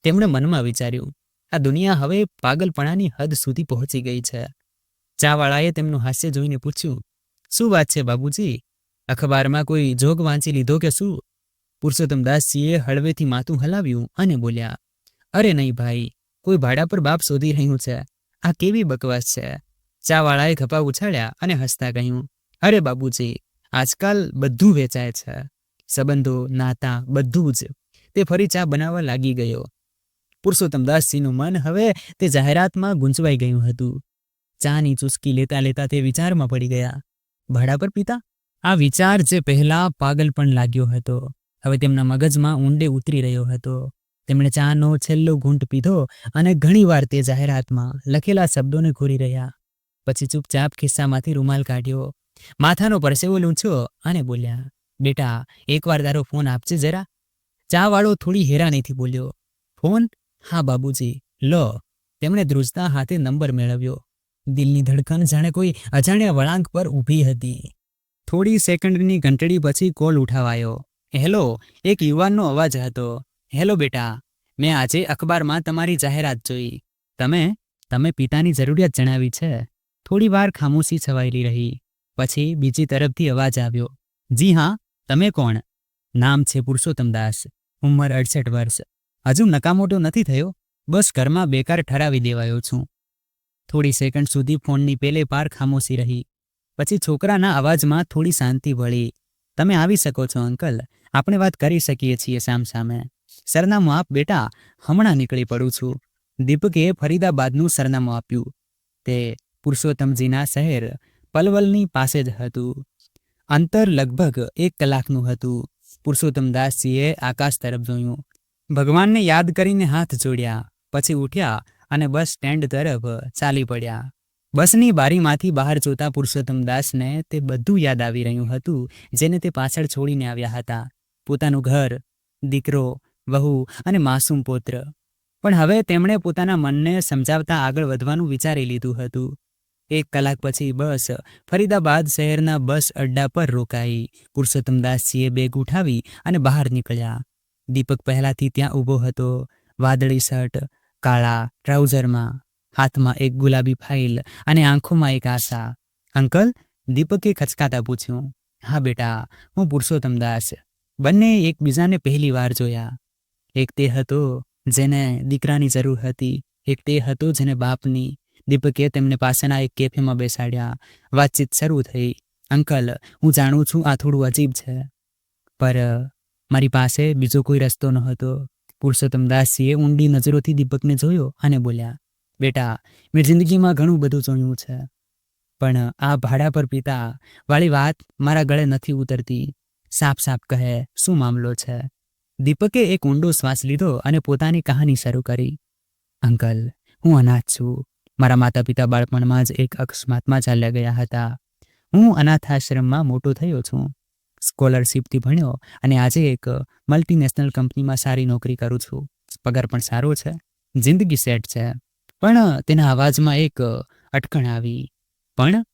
તેમણે મનમાં વિચાર્યું, આ દુનિયા હવે પાગલપણાની હદ સુધી પહોંચી ગઈ છે. ચાવાળાએ તેમનું હાસ્ય જોઈને પૂછ્યું, શું વાત છે બાબુજી? અખબારમાં કોઈ જોગ વાંચી લીધો કે શું? પુરુષોત્તમદાસજીએ હળવેથી માથું હલાવ્યું અને બોલ્યા, અરે નહીં ભાઈ, કોઈ ભાડા પર બાપ શોધી રહ્યું છે. આ કેવી બકવાસ છે? ચાવાળાએ ખભા ઉછાળ્યા અને હસતા કહ્યું, અરે બાબુજી, આજકાલ બધું વેચાય છે, સંબંધો, નાતા, બધું જ. તે ફરી ચા બનાવવા લાગી ગયો. પુરુષોત્તમદાસજીનું મન હવે તે જાહેરાતમાં ગૂંચવાઈ ગયું હતું. ચાની ચુસ્કી લેતા લેતા તે વિચારમાં પડી ગયા. ભાડા પર પિતા? આ વિચાર જે પહેલા પાગલપણ લાગ્યો હતો, હવે તેમના મગજમાં ઊંડે ઉતરી રહ્યો હતો. તેમણે ચાનો છેલ્લો ઘૂંટ પીધો અને ઘણીવાર તે જાહેરાતમાં લખેલા શબ્દોને ઘૂરી રહ્યા. પછી ચૂપચાપ ખિસ્સામાંથી રૂમાલ કાઢ્યો, માથાનો પરસેવો લૂંછ્યો અને બોલ્યા, બેટા, એકવાર તારો ફોન આપજે જરા. ચાવાળો થોડી હેરાનીથી બોલ્યો, ફોન? હા બાબુજી, લો. તેમણે ધ્રુજતા હાથે નંબર મેળવ્યો. દિલની ધડકન જાણે કોઈ અજાણ્યા વળાંક પર ઊભી હતી. થોડી સેકન્ડની ઘંટડી પછી કોલ ઉઠાવાયો. હેલો, એક યુવાનનો અવાજ હતો. હેલો બેટા, મેં આજે અખબારમાં તમારી જાહેરાત જોઈ. તમે પિતાની જરૂરિયાત જણાવી છે. થોડી વાર ખામોશી છવાયેલી રહી. પછી બીજી તરફથી અવાજ આવ્યો, જી હા, તમે કોણ? નામ છે પુરુષોત્તમદાસ, ઉંમર 68 વર્ષ. હજુ નકામોટો નથી થયો, બસ ઘરમાં બેકાર ઠરાવી દેવાયો છું. થોડી સેકન્ડ સુધી ફોનની પેલે પાર ખામોશી રહી. પછી છોકરાના અવાજમાં થોડી શાંતિ વળી. તમે આવી શકો છો અંકલ, આપણે વાત કરી શકીએ છીએ સામસામે. સરનામું આપ બેટા, હમણાં નીકળી પડું છું. દીપકે ફરીદાબાદનું સરનામું આપ્યું. તે પુરુષોત્તમજીના શહેર પલવલની પાસે જ હતું. અંતર લગભગ 1 કલાકનું હતું. પુરુષોત્તમદાસજીએ આકાશ તરફ જોયું, ભગવાનને યાદ કરીને હાથ જોડ્યા, પછી ઉઠ્યા અને બસ સ્ટેન્ડ તરફ ચાલી પડ્યા. બસની બારીમાંથી બહાર જોતા પુરુષોત્તમદાસને તે બધું યાદ આવી રહ્યું હતું જેને તે પાછળ છોડીને આવ્યા હતા. પોતાનું ઘર, દીકરો, વહુ અને માસૂમ પુત્ર. પણ હવે તેમણે પોતાના મનને સમજાવતા આગળ વધવાનું વિચારી લીધું હતું. 1 કલાક પછી બસ ફરીદાબાદ શહેરના બસ અડ્ડા પર રોકાઈ. પુરુષોત્તમદાસજીએ બેગ ઉઠાવી અને બહાર નીકળ્યા. દીપક પહેલાથી ત્યાં ઊભો હતો, વાદળી શર્ટ, કાળા ટ્રાઉઝરમાં, હાથમાં એક ગુલાબી ફાઇલ અને આંખોમાં એક આશા. અંકલ? દીપકે ખચકાતા પૂછ્યું. હા બેટા, હું પુરુષોત્તમદાસ. બંને એકબીજાને પહેલી વાર જોયા. એક તે હતો જેને દીકરાની જરૂર હતી, એક તે હતો જેને બાપની. દીપકે તેમને પાસેના એક કેફેમાં બેસાડ્યા. વાતચીત શરૂ થઈ. અંકલ, હું જાણું છું આ થોડું અજીબ છે, પર મારી પાસે બીજો કોઈ રસ્તો ન હતો. પુરુષોત્તમદાસજીએ ઊંડી નજરોથી દીપકને જોયો અને બોલ્યા, બેટા, મેં જિંદગીમાં ઘણું બધું જોયું છે, પણ આ ભાડા પર પિતા વાળી વાત મારા ગળે નથી ઉતરતી. સાફ સાફ કહે, શું મામલો છે? દીપકે એક ઊંડો શ્વાસ લીધો અને પોતાની કહાની શરૂ કરી. અંકલ, હું અનાથ છું. મારા માતા પિતા બાળપણમાં જ એક અકસ્માતમાં ચાલ્યા ગયા હતા. હું અનાથાશ્રમમાં મોટો થયો છું. સ્કોલરશીપથી ભણ્યો અને આજે એક મલ્ટીનેશનલ કંપનીમાં સારી નોકરી કરું છું. પગાર પણ સારો છે, જિંદગી સેટ છે. પણ તેના અવાજમાં એક અટકણ આવી. પણ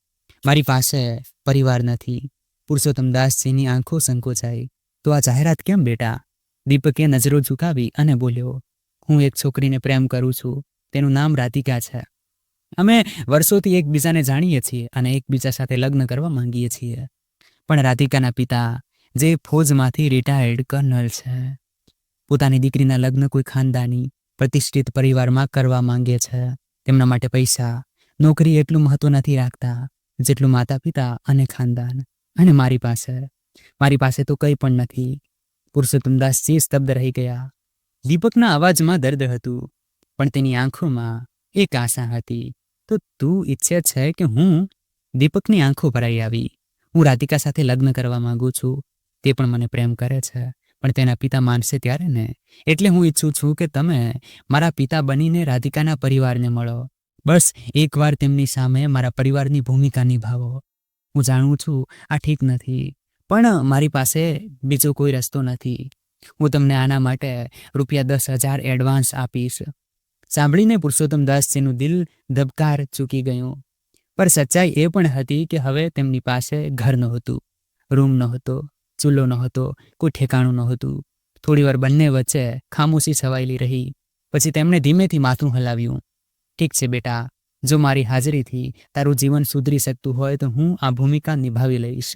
મારી પાસે પરિવાર નથી. પુરુષોત્તમ દાસજીની આંખો સંકોચાઈ. તો આ જાહેરાત કેમ બેટા? દીપકે નજરો ઝુકાવી અને બોલ્યો, હું એક છોકરીને પ્રેમ કરું છું. તેનું નામ રાધિકા છે. અમે વર્ષોથી એકબીજાને જાણીએ છીએ અને એકબીજા સાથે લગ્ન કરવા માંગીએ છીએ. પણ રાધિકાના પિતા, જે ફૌજમાંથી રિટાયર્ડ કર્નલ છે, પોતાની દીકરીના લગ્ન કોઈ ખાનદાની પ્રતિષ્ઠિત પરિવારમાં કરવા માંગે છે. તેમના માટે પૈસા, નોકરી એટલું મહત્વ નથી રાખતા જેટલું માતા પિતા અને ખાનદાન. અને મારી પાસે તો કંઈ પણ નથી. પુરુષોત્તમદાસજી સ્તબ્ધ રહી ગયા. દીપકના અવાજમાં દર્દ હતું, પણ તેની આંખોમાં એક આશા હતી. તો તું ઈચ્છે છે કે હું? દીપકની આંખો ભરાઈ આવી. હું રાધિકા સાથે લગ્ન કરવા માંગુ છું. તે પણ મને પ્રેમ કરે છે, પણ તેના પિતા માનશે ત્યારે ને. એટલે હું ઈચ્છું છું કે તમે મારા પિતા બનીને રાધિકાના પરિવારને મળો. બસ એકવાર તેમની સામે મારા પરિવારની ભૂમિકા નિભાવો. હું જાણું છું આ ઠીક નથી, પણ મારી પાસે બીજો કોઈ રસ્તો નથી. હું તમને આના માટે ₹10,000 એડવાન્સ આપીશ. સાંભળીને પુરુષોત્તમદાસજીનું દિલ ધબકાર ચૂકી ગયું. પર સચ્ચાઈ એ પણ હતી કે હવે તેમની પાસે ઘર નહોતું, રૂમ નહોતો, ચૂલો નહોતો, કોઈ ઠેકાણું નહોતું. થોડીવાર બંને વચ્ચે ખામોશી છવાયેલી રહી. પછી તેમણે ધીમેથી માથું હલાવ્યું. ઠીક છે બેટા, જો મારી હાજરીથી તારું જીવન સુધરી શકતું હોય તો હું આ ભૂમિકા નિભાવી લઈશ.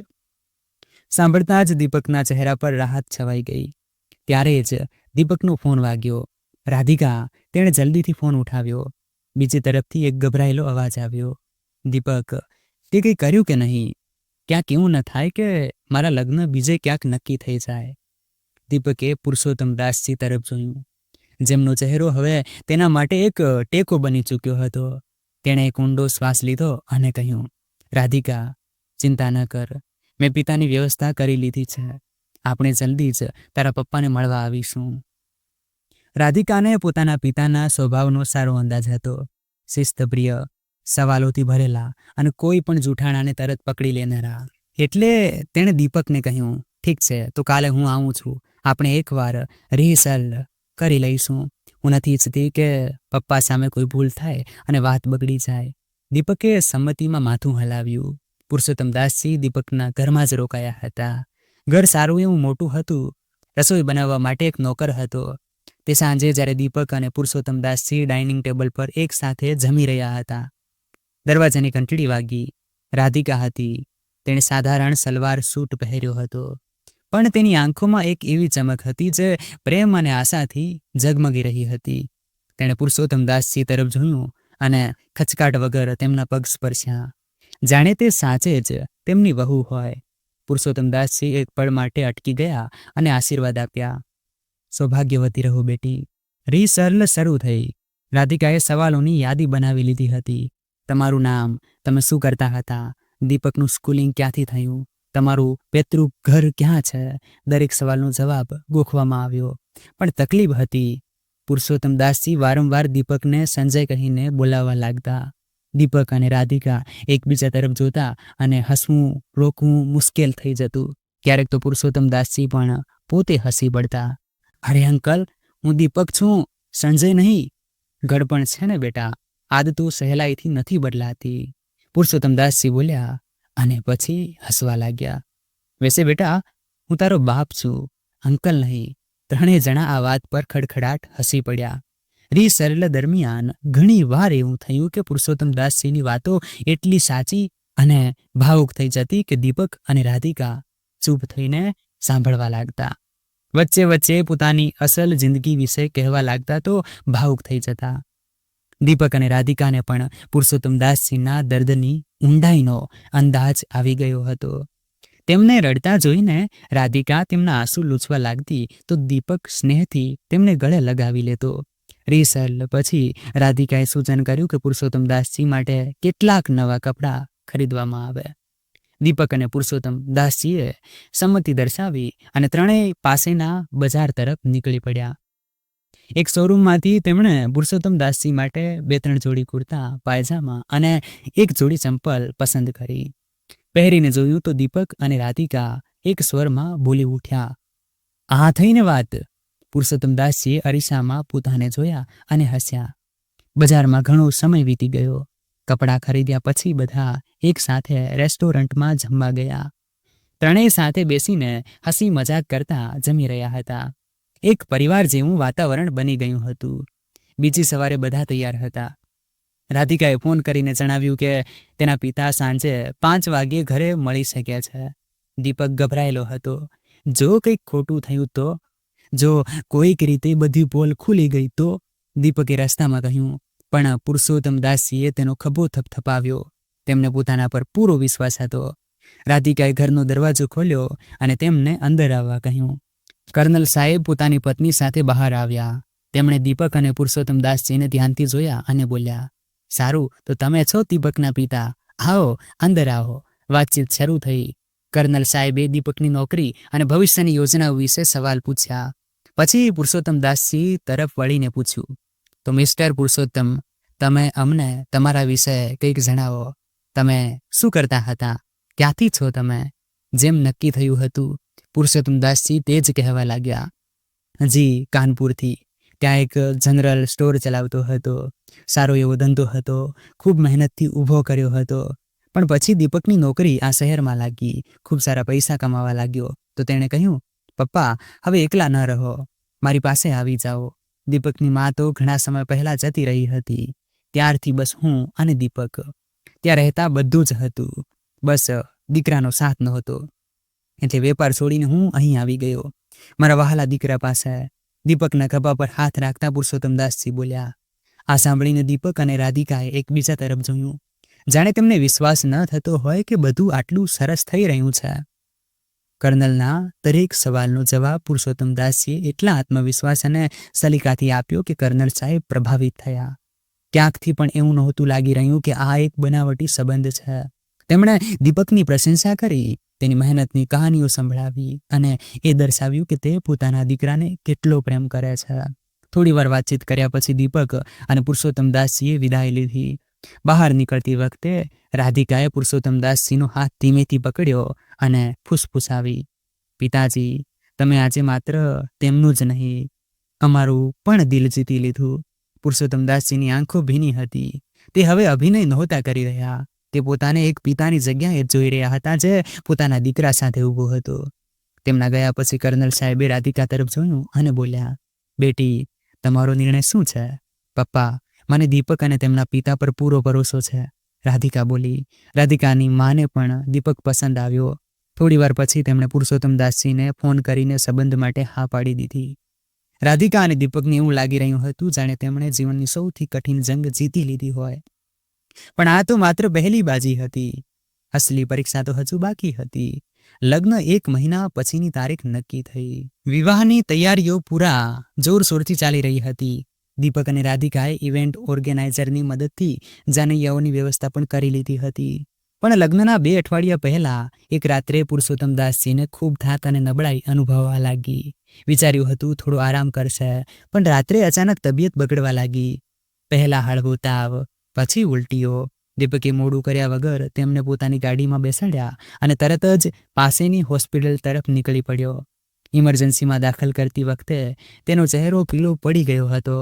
સાંભળતા જ દીપકના ચહેરા પર રાહત છવાઈ ગઈ. ત્યારે જ દીપકનો ફોન વાગ્યો. રાધિકા, તેણે જલ્દીથી ફોન ઉઠાવ્યો. બીજી તરફથી એક ગભરાયેલો અવાજ આવ્યો. દીપક, તે કંઈ કર્યું કે નહીં? ક્યાંક એવું ન થાય કે મારા લગ્ન બીજે ક્યાંક નક્કી થઈ જાય? દીપકે પુરુષોત્તમદાસજી તરફ જોયું, જેમનો ચહેરો હવે તેના માટે એક ટેકો બની ચૂક્યો હતો. તેણે એક ઊંડો શ્વાસ લીધો અને કહ્યું, રાધિકા, ચિંતા ન કર. મેં પિતાની વ્યવસ્થા કરી લીધી છે. આપણે જલ્દી જ તારા પપ્પાને મળવા આવીશું. રાધિકાને પોતાના પિતાના સ્વભાવનો સારો અંદાજ હતો. શિસ્તપ્રિય, સવાલોથી ભરેલા અને કોઈ પણ જૂઠાણાને તરત પકડી લેનારા. એટલે તેણે દીપકને કહ્યું, ઠીક છે, તો કાલે હું આવું છું. આપણે એકવાર રિહર્સલ કરી લઈશું. હું નથી ઈચ્છતી કે પપ્પા સામે કોઈ ભૂલ થાય અને વાત બગડી જાય. દીપકે સંમતિમાં માથું હલાવ્યું. પુરુષોત્તમદાસજી દીપકના ઘરમાં જ રોકાયા હતા. ઘર સારું એવું મોટું હતું. રસોઈ બનાવવા માટે એક નોકર હતો. તે સાંજે જ્યારે દીપક અને પુરુષોત્તમદાસજી ડાઇનિંગ ટેબલ પર એક સાથે જમી રહ્યા હતા, દરવાજાની ઘંટડી વાગી. રાધિકા હતી. તેણે સાધારણ સલવાર સૂટ પહેર્યો હતો, પણ તેની આંખોમાં એક એવી ચમક હતી જે પ્રેમ અને આશાથી ઝગમગી રહી હતી. તેણે પુરુષોત્તમદાસજી તરફ જોયું અને ખચકાટ વગર તેમના પગ સ્પર્શ્યા, જાણે તે સાચે જ તેમની વહુ હોય. પુરુષોત્તમદાસજી એક પળ માટે અટકી ગયા અને આશીર્વાદ આપ્યા. સૌભાગ્યવતી રહો બેટી. રિહર્સલ શરૂ થઈ. રાધિકાએ સવાલોની યાદી બનાવી લીધી હતી. તમારું નામ, તમે શું કરતા હતા, દીપકનું સ્કૂલિંગ ક્યાંથી થયું, તમારું પૈતૃક ઘર ક્યાં છે, દરેક સવાલનો જવાબ ગોખવામાં આવ્યો. પણ તકલીફ હતી. પુરુષોત્તમદાસજી વારંવાર દીપકને સંજય કહીને બોલાવવા લાગતા. દીપક અને રાધિકા એકબીજા તરફ જોતા અને હસવું રોકવું મુશ્કેલ થઈ જતું. ક્યારેક તો પુરુષોત્તમદાસજી પણ પોતે હસી પડતા. અરે અંકલ, હું દીપક છું, સંજય નહીં. ગડપણ છે ને બેટા, આદતો સહેલાઈથી નથી બદલાતી, પુરુષોત્તમદાસજી બોલ્યા અને પછી હસવા લાગ્યા. વેસે બેટા, હું તારો બાપ છું, અંકલ નહીં. ત્રણેય જણા આ વાત પર ખડખડાટ હસી પડ્યા. રિહર્સલ દરમિયાન ઘણી વાર એવું થયું કે પુરુષોત્તમદાસજીની વાતો એટલી સાચી અને ભાવુક થઈ જતી કે દીપક અને રાધિકા ચૂપ થઈને સાંભળવા લાગતા. વચ્ચે વચ્ચે પોતાની અસલ જિંદગી વિશે કહેવા લાગતા તો ભાવુક થઈ જતા. દીપક અને રાધિકાને પણ પુરુષોત્તમદાસજીના દર્દની ઊંડાઈનો અંદાજ આવી ગયો હતો. તેમને રડતા જોઈને રાધિકા તેમના આંસુ લૂછવા લાગતી તો દીપક સ્નેહથી તેમને ગળે લગાવી લેતો. રિહર્સલ પછી રાધિકાએ સૂચન કર્યું કે પુરુષોત્તમદાસજી માટે કેટલાક નવા કપડાં ખરીદવામાં આવે. દીપક અને પુરુષોત્તમ દાસજીએ સંમતિ દર્શાવી અને ત્રણેય પાસેના બજાર તરફ નીકળી પડ્યા. એક શોરૂમમાંથી તેમણે પુરુષોત્તમ દાસજી માટે 2-3 જોડી કુર્તા, પાયજામા અને એક જોડી ચંપલ પસંદ કરી. પહેરીને જોયું તો દીપક અને રાધિકા એક સ્વરમાં બોલી ઉઠ્યા, આ થઈને વાત. પુરુષોત્તમ દાસજીએ અરીસામાં પોતાને જોયા અને હસ્યા. બજારમાં ઘણો સમય વીતી ગયો. કપડાં ખરીદ્યા પછી બધા એક સાથે રેસ્ટોરન્ટમાં જમવા ગયા. ત્રણેય સાથે બેસીને હસી મજાક કરતા જમી રહ્યા હતા. એક પરિવાર જેવું વાતાવરણ બની ગયું હતું. બીજી સવારે બધા તૈયાર હતા. રાધિકાએ ફોન કરીને જણાવ્યું કે તેના પિતા સાંજે 5 વાગ્યે ઘરે મળી શકે છે. દીપક ગભરાયેલો હતો. જો કંઈક ખોટું થયું તો, જો કોઈક રીતે બધી પોલ ખુલી ગઈ તો, દીપકે રસ્તામાં કહ્યું. પણ પુરુષોત્તમ દાસજીએ તેનો ખભો થપથપાવ્યો. તેમને પોતાના પર પૂરો વિશ્વાસ હતો. રાધિકાએ ઘરનો દરવાજો ખોલ્યો અને તેમને અંદર આવવા કહ્યું. કર્નલ સાહેબ પોતાની પત્ની સાથે બહાર આવ્યા. તેમણે દીપક અને પુરુષોત્તમ દાસજીને ધ્યાનથી જોયા અને બોલ્યા, સારું, તો તમે છો દીપકના પિતા? આવો, અંદર આવો. વાતચીત શરૂ થઈ. કર્નલ સાહેબે દીપકની નોકરી અને ભવિષ્યની યોજનાઓ વિશે સવાલ પૂછ્યા. પછી પુરુષોત્તમ દાસજી તરફ વળીને પૂછ્યું, તો મિસ્ટર પુરુષોત્તમ, તમે અમને તમારા વિશે કંઈક જણાવો. તમે શું કરતા હતા? ક્યાંથી છો તમે? જેમ નક્કી થયું હતું, પુરુષોત્તમ દાસજી તે જ કહેવા લાગ્યા. જી, કાનપુરથી. ત્યાં એક જનરલ સ્ટોર ચલાવતો હતો. સારો એવો ધંધો હતો. ખૂબ મહેનતથી ઊભો કર્યો હતો. પણ પછી દીપકની નોકરી આ શહેરમાં લાગી. ખૂબ સારા પૈસા કમાવા લાગ્યો. તો તેણે કહ્યું, પપ્પા, હવે એકલા ન રહો, મારી પાસે આવી જાઓ. દીપકની મા તો ઘણા સમય પહેલા જતી રહી હતી. ત્યારથી બસ હું અને દીપક. ત્યાં રહેતા બધું જ હતું, બસ દીકરાનો સાથ નહોતો. એટલે વેપાર છોડીને હું અહીં આવી ગયો, મારા વહાલા દીકરા પાસે. દીપકના ખભા પર હાથ રાખતા પુરુષોત્તમ દાસજી બોલ્યા. આ સાંભળીને દીપક અને રાધિકાએ એકબીજા તરફ જોયું, જાણે તેમને વિશ્વાસ ન થતો હોય કે બધું આટલું સરસ થઈ રહ્યું છે. કર્નલના દરેક સવાલનો જવાબ પુરુષોત્તમ દાસજીએ એટલા આત્મવિશ્વાસ અને સલીકાથી આપ્યો કે કર્નલ સાહેબ પ્રભાવિત થયા. ક્યાંકથી પણ એવું નહોતું લાગી રહ્યું કે આ એક બનાવટી સંબંધ છે. તેમણે દીપકની પ્રશંસા કરી, તેની મહેનતની કહાનીઓ સંભળાવી અને એ દર્શાવ્યું કે તે પોતાના દીકરાને કેટલો પ્રેમ કરે છે. થોડીવાર વાતચીત કર્યા પછી દીપક અને પુરુષોત્તમ દાસજીએ વિદાય લીધી. બહાર નીકળતી વખતે રાધિકાએ પુરુષોત્તમ દાસજીનો હાથ ધીમેથી પકડ્યો અને ફૂસફૂસાવી, પિતાજી, તમે આજે માત્ર તેમનું જ નહીં, અમારું પણ દિલ જીતી લીધું. પુરુષોત્તમ દાસજીની આંખો ભીની હતી. તે હવે અભિનય નહોતા કરી રહ્યા. તે પોતાને એક પિતાની જગ્યાએ જોઈ રહ્યા હતા જે પોતાના દીકરા સાથે ઊભો હતો. તેમના ગયા પછી કર્નલ સાહેબે રાધિકા તરફ જોયું અને બોલ્યા, બેટી, તમારો નિર્ણય શું છે? પપ્પા, મને દીપક અને તેમના પિતા પર પૂરો ભરોસો છે, રાધિકા બોલી. રાધિકાની માને પણ દીપક પસંદ આવ્યો. થોડીવાર પછી તેમણે પુરુષોત્તમ દાસજીને ફોન કરીને સંબંધ માટે હા પાડી દીધી. રાધિકા અને દીપકને એવું લાગી રહ્યું હતું જાણે તેમણે જીવનની સૌથી કઠિન જંગ જીતી લીધી હોય. પણ આ તો માત્ર પહેલી બાજી હતી. અસલી પરીક્ષા તો હજુ બાકી હતી. લગ્ન 1 મહિના પછીની તારીખ નક્કી થઈ. વિવાહની તૈયારીઓ પૂરા જોરશોરથી ચાલી રહી હતી. દીપક અને રાધિકાએ ઇવેન્ટ ઓર્ગેનાઇઝરની મદદથી જાનૈયાઓની વ્યવસ્થા પણ કરી લીધી હતી. પણ લગ્નના 2 અઠવાડિયા પહેલા એક રાત્રે પુરુષોત્તમ દાસજીને ખૂબ થાક અને નબળાઈ અનુભવવા લાગી. વિચાર્યું હતું થોડો આરામ કરશે, પણ રાત્રે અચાનક તબિયત બગડવા લાગી. પહેલા હળવો તાવ, પછી ઉલટીઓ. દીપકે મોડું કર્યા વગર તેમને પોતાની ગાડીમાં બેસાડ્યા અને તરત જ પાસેની હોસ્પિટલ તરફ નીકળી પડ્યો. ઇમરજન્સીમાં દાખલ કરતી વખતે તેનો ચહેરો પીળો પડી ગયો હતો.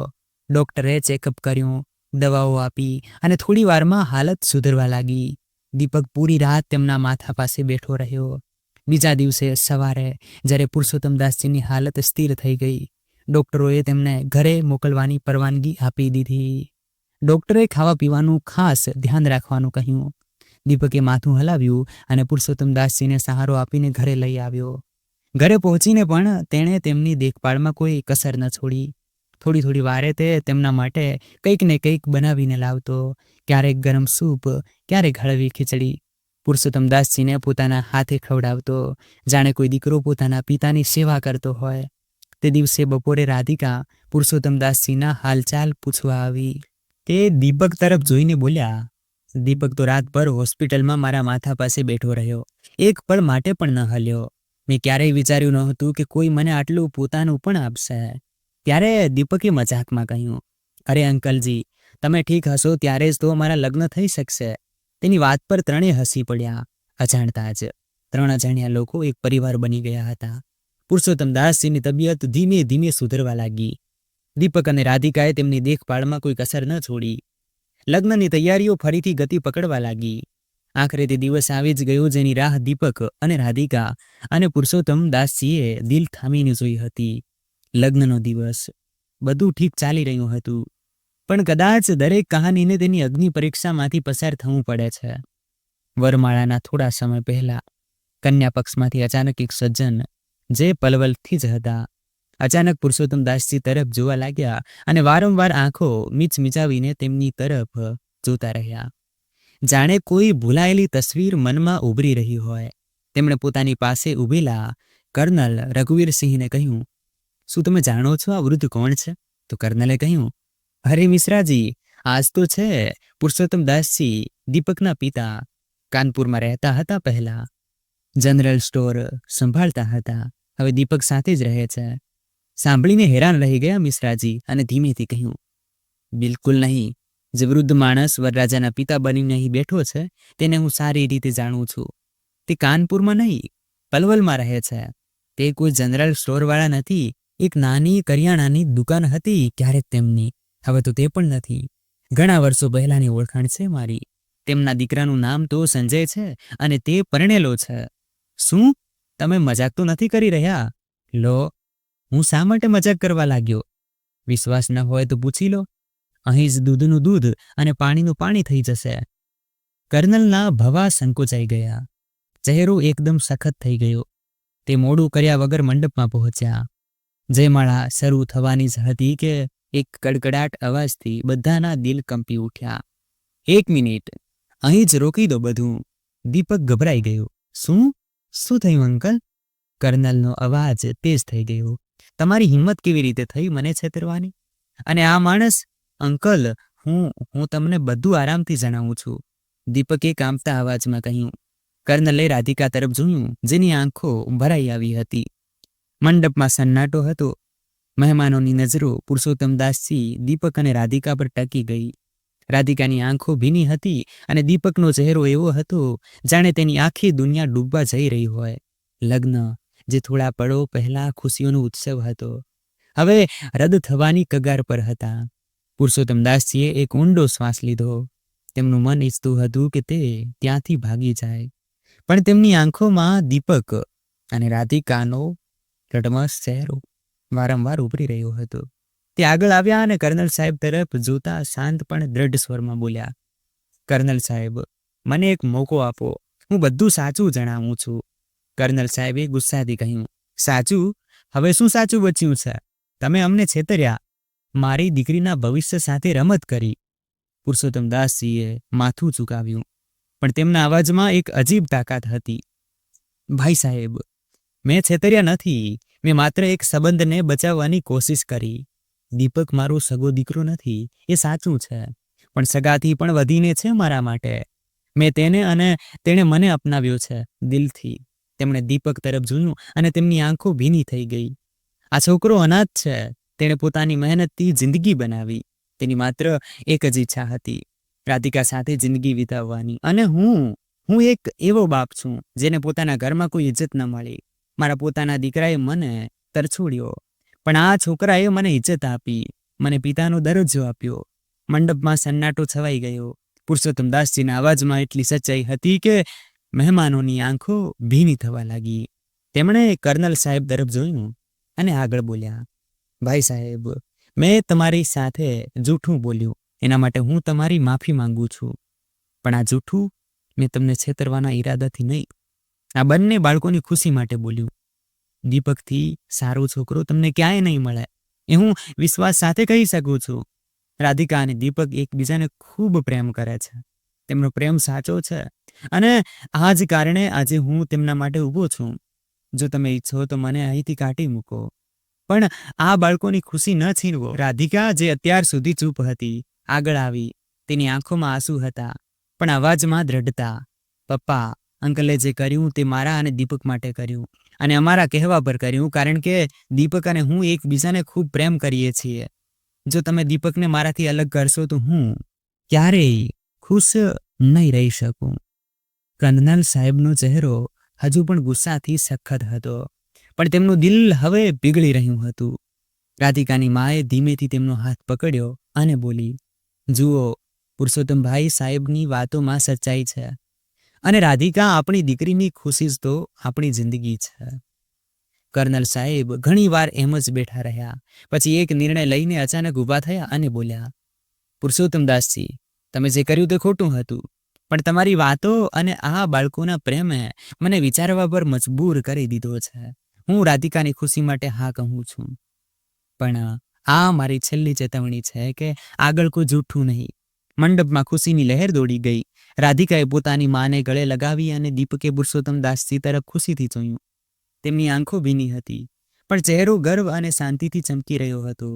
ડોક્ટરે ચેકઅપ કર્યું, દવાઓ આપી અને થોડી વારમાં હાલત સુધરવા લાગી. દીપક પૂરી રાત તેમના માથા પાસે બેઠો રહ્યો. બીજા દિવસે સવારે જ્યારે પુરુષોત્તમ દાસજીની હાલત સ્થિર થઈ ગઈ, ડોક્ટરોએ તેમને ઘરે મોકલવાની પરવાનગી આપી દીધી. ડોક્ટરે ખાવા પીવાનું ખાસ ધ્યાન રાખવાનું કહ્યું. દીપકે માથું હલાવ્યું અને પુરુષોત્તમ દાસજીને સહારો આપીને ઘરે લઈ આવ્યો. ઘરે પહોંચીને પણ તેણે તેમની દેખભાળમાં કોઈ કસર ન છોડી. થોડી થોડી વારે તે તેમના માટે કંઈક ને કંઈક બનાવીને લાવતો. ક્યારેક ગરમ સૂપ, ક્યારેક હળવી ખીચડી. પુરુષોત્તમ દાસજીને પોતાના હાથે ખવડાવતો, જાણે કોઈ દીકરો પોતાના પિતાની સેવા કરતો હોય. તે દિવસે બપોરે રાધિકા પુરુષોત્તમ દાસજીના હાલચાલ પૂછવા આવી. તે દીપક તરફ જોઈને બોલ્યા, દીપક તો રાતભર હોસ્પિટલમાં મારા માથા પાસે બેઠો રહ્યો. એક પળ માટે પણ ન હલ્યો. મેં ક્યારેય વિચાર્યું નહોતું કે કોઈ મને આટલું પોતાનું પણ આપશે. ત્યારે દીપકે મજાકમાં કહ્યું, અરે અંકલજી, તમે ઠીક હશો ત્યારે જ તો અમારા લગ્ન થઈ શકશે. તેની વાત પર ત્રણેય હસી પડ્યા. અજાણતા જ 3 અજાણ્યા લોકો એક પરિવાર બની ગયા હતા. પુરુષોત્તમ દાસજીની તબિયત ધીમે ધીમે સુધરવા લાગી. દીપક અને રાધિકાએ તેમની દેખભાળમાં કોઈ કસર ન છોડી. લગ્નની તૈયારીઓ ફરીથી ગતિ પકડવા લાગી. આખરે તે દિવસ આવી જ ગયો જેની રાહ દીપક અને રાધિકા અને પુરુષોત્તમ દાસજીએ દિલ થામીને જોઈ હતી. લગ્નનો દિવસ. બધું ઠીક ચાલી રહ્યું હતું, પણ કદાચ દરેક કહાનીને તેની અગ્નિ પરીક્ષામાંથી પસાર થવું પડે છે. વરમાળાના થોડા સમય પહેલા કન્યા પક્ષમાંથી અચાનક એક સજ્જન, જે પલવલથી જ હતા, અચાનક પુરુષોત્તમ દાસજી તરફ જોવા લાગ્યા અને વારંવાર આંખો મીચમીચાવીને તેમની તરફ જોતા રહ્યા. જાણે કોઈ ભૂલાયેલી તસવીર મનમાં ઉભરી રહી હોય. તેમણે પોતાની પાસે ઊભેલા કર્નલ રઘુવીરસિંહને કહ્યું, શું તમે જાણો છો આ વૃદ્ધ કોણ છે? તો કર્નલે કહ્યું, અરે મિશ્રાજી, આજ તો છે પુરુષોત્તમ દાસજી, દીપકના પિતા. કાનપુરમાં રહેતા હતા પહેલા. જનરલ સ્ટોર સંભાળતા હતા. હવે દીપક સાથે જ રહે છે. સાંભળીને હેરાન રહી ગયા મિશ્રાજી અને ધીમેથી કહ્યું, બિલકુલ નહીં. જે વૃદ્ધ માણસ વરરાજાના પિતા બનીને અહીં બેઠો છે તેને હું સારી રીતે જાણું છું. તે કાનપુરમાં નહીં, પલવલમાં રહે છે. તે કોઈ જનરલ સ્ટોરવાળા નથી. એક નાની કરિયાણાની દુકાન હતી ક્યારેક તેમની, હવે તો તે પણ નથી. ઘણા વર્ષો પહેલાની ઓળખાણ છે મારી. તેમના દીકરાનું નામ તો સંજય છે અને તે પરણેલો છે. શું તમે મજાક તો નથી કરી રહ્યા? લો, હું શા માટે મજાક કરવા લાગ્યો? વિશ્વાસ ન હોય તો પૂછી લો. અહીં જ દૂધનું દૂધ અને પાણીનું પાણી થઈ જશે. કર્નલના ભવા સંકોચાઈ ગયા. ચહેરો એકદમ સખત થઈ ગયો. તે મોડું કર્યા વગર મંડપમાં પહોંચ્યા. જયમાળા શરૂ થવાની જ હતી કે એક કડકડાટ અવાજથી બધાના દિલ કંપી ઉઠ્યા. 1 મિનિટ, અહીં જ રોકી દો બધું. દીપક ગભરાઈ ગયો. શું થયું અંકલ? કર્નલનો અવાજ તેજ થઈ ગયો. તમારી હિંમત કેવી રીતે થઈ મને છેતરવાની? અને આ માણસ? અંકલ, હું તમને બધું આરામથી જણાવું છું, દીપકે કાંપતા અવાજમાં કહ્યું. કર્નલે રાધિકા તરફ જોયું, જેની આંખો ભરાઈ આવી હતી. મંડપમાં સન્નાટો હતો. મહેમાનોની નજરો પુરુષોત્તમ દાસજી, દીપક અને રાધિકા પર ટકી ગઈ. રાધિકાની આંખો ભીની હતી અને દીપકનો ચહેરો એવો હતો જાણે તેની આખી દુનિયા ડૂબવા જઈ રહી હોય. લગ્ન, જે થોડા પળો પહેલા ખુશીઓનો ઉત્સવ હતો, હવે રદ થવાની કગાર પર હતા. પુરુષોત્તમ દાસજીએ એક ઊંડો શ્વાસ લીધો. તેમનું મન ઈચ્છતું હતું કે તે ત્યાંથી ભાગી જાય, પણ તેમની આંખોમાં દીપક અને રાધિકાનો રડમસ ચહેરો વારંવાર ઉભરી રહ્યો હતો. તે આગળ આવ્યા અને કર્નલ સાહેબ તરફ જોતા શાંત પણ દ્રઢ સ્વરમાં બોલ્યા, કર્નલ સાહેબ, મને એક મોકો આપો. હું બધું સાચું જણાવું છું. કર્નલ સાહેબે ગુસ્સાથી કહ્યું, સાચું? હવે શું સાચું બચ્યું છે? તમે અમને છેતર્યા, મારી દીકરીના ભવિષ્ય સાથે રમત કરી. પુરુષોત્તમ દાસજીએ માથું ઝુકાવ્યું, પણ તેમના અવાજમાં એક અજીબ તાકાત હતી. ભાઈ સાહેબ, મેં છેતર્યા નથી. મેં માત્ર એક સંબંધને બચાવવાની કોશિશ કરી. દીપક મારો સગો દીકરો નથી, એ સાચું છે, પણ સગાથી પણ વધીને છે મારા માટે. મેં તેને અને તેણે મને અપનાવ્યો છે દિલથી. તેમણે દીપક તરફ જોયું અને તેમની આંખો ભીની થઈ ગઈ. આ છોકરો અનાથ છે. તેણે પોતાની મહેનતથી જિંદગી બનાવી. તેની માત્ર એક જ ઈચ્છા હતી, રાધિકા સાથે જિંદગી વિતાવવાની. અને હું એક એવો બાપ છું જેને પોતાના ઘરમાં કોઈ ઇજ્જત ન મળી. મારા પોતાના દીકરાએ મને તરછોડ્યો, પણ આ છોકરાએ મને ઇજ્જત આપી, મને પિતાનો દરજ્જો આપ્યો. મંડપમાં સન્નાટો છવાઈ ગયો. પુરુષોત્તમ દાસજીના અવાજમાં એટલી સચ્ચાઈ હતી કે મહેમાનોની આંખો ભીની થવા લાગી. તેમણે કર્નલ સાહેબ તરફ જોયું અને આગળ બોલ્યા, ભાઈ સાહેબ, મેં તમારી સાથે જૂઠું બોલ્યું, એના માટે હું તમારી માફી માંગુ છું. પણ આ જૂઠું મેં તમને છેતરવાના ઈરાદાથી નહીં, આ બંને બાળકોની ખુશી માટે બોલ્યું. દીપકથી સારો છોકરો તમને ક્યાંય નહીં મળે, એ હું વિશ્વાસ સાથે કહી શકું છું. રાધિકા અને દીપક એકબીજાને ખૂબ પ્રેમ કરે છે. તેમનો પ્રેમ સાચો છે અને આ જ કારણે આજે હું તેમના માટે ઊભો છું. જો તમે ઈચ્છો તો મને અહીંથી કાઢી મૂકો, પણ આ બાળકોની ખુશી ન છીનવો. રાધિકા, જે અત્યાર સુધી ચૂપ હતી, આગળ આવી. તેની આંખોમાં આંસુ હતા, પણ અવાજમાં દ્રઢતા. પપ્પા, અંકલે જે કર્યું તે મારા અને દીપક માટે કર્યું, અને અમારા કહેવા પર કર્યું, કારણ કે દીપક અને હું એકબીજાને ખૂબ પ્રેમ કરીએ છીએ. જો તમે દીપકને મારાથી અલગ કરશો તો હું ક્યારેય ખુશ નહીં રહી શકું. કર્નલ સાહેબનો ચહેરો હજુ પણ ગુસ્સાથી સખત હતો, પણ તેમનું દિલ હવે પીગળી રહ્યું હતું. રાધિકાની માએ ધીમેથી તેમનો હાથ પકડ્યો અને બોલી, જુઓ પુરુષોત્તમભાઈ, સાહેબની વાતોમાં સચ્ચાઈ છે, અને રાધિકા, આપણી દીકરીની ખુશી જ તો આપણી જિંદગી છે. કર્નલ સાહેબ ઘણીવાર એમ જ બેઠા રહ્યા. પછી એક નિર્ણય લઈને અચાનક ઊભા થયા અને બોલ્યા, પુરુષોત્તમદાસજી, તમે જે કર્યું તે ખોટું હતું, પણ તમારી વાતો અને આ બાળકોના પ્રેમે મને વિચારવા પર મજબૂર કરી દીધો છે. હું રાધિકાની ખુશી માટે હા કહું છું, પણ આ મારી છેલ્લી ચેતવણી છે કે આગળ કોઈ જૂઠું નહીં. મંડપમાં ખુશીની લહેર દોડી ગઈ. રાધિકાએ પોતાની માને ગળે લગાવી અને દીપકે પુરુષોત્તમદાસજી તરફ ખુશીથી જોયું. તેમની આંખો ભીની હતી, પણ ચહેરો ગર્વ અને શાંતિથી ચમકી રહ્યો હતો.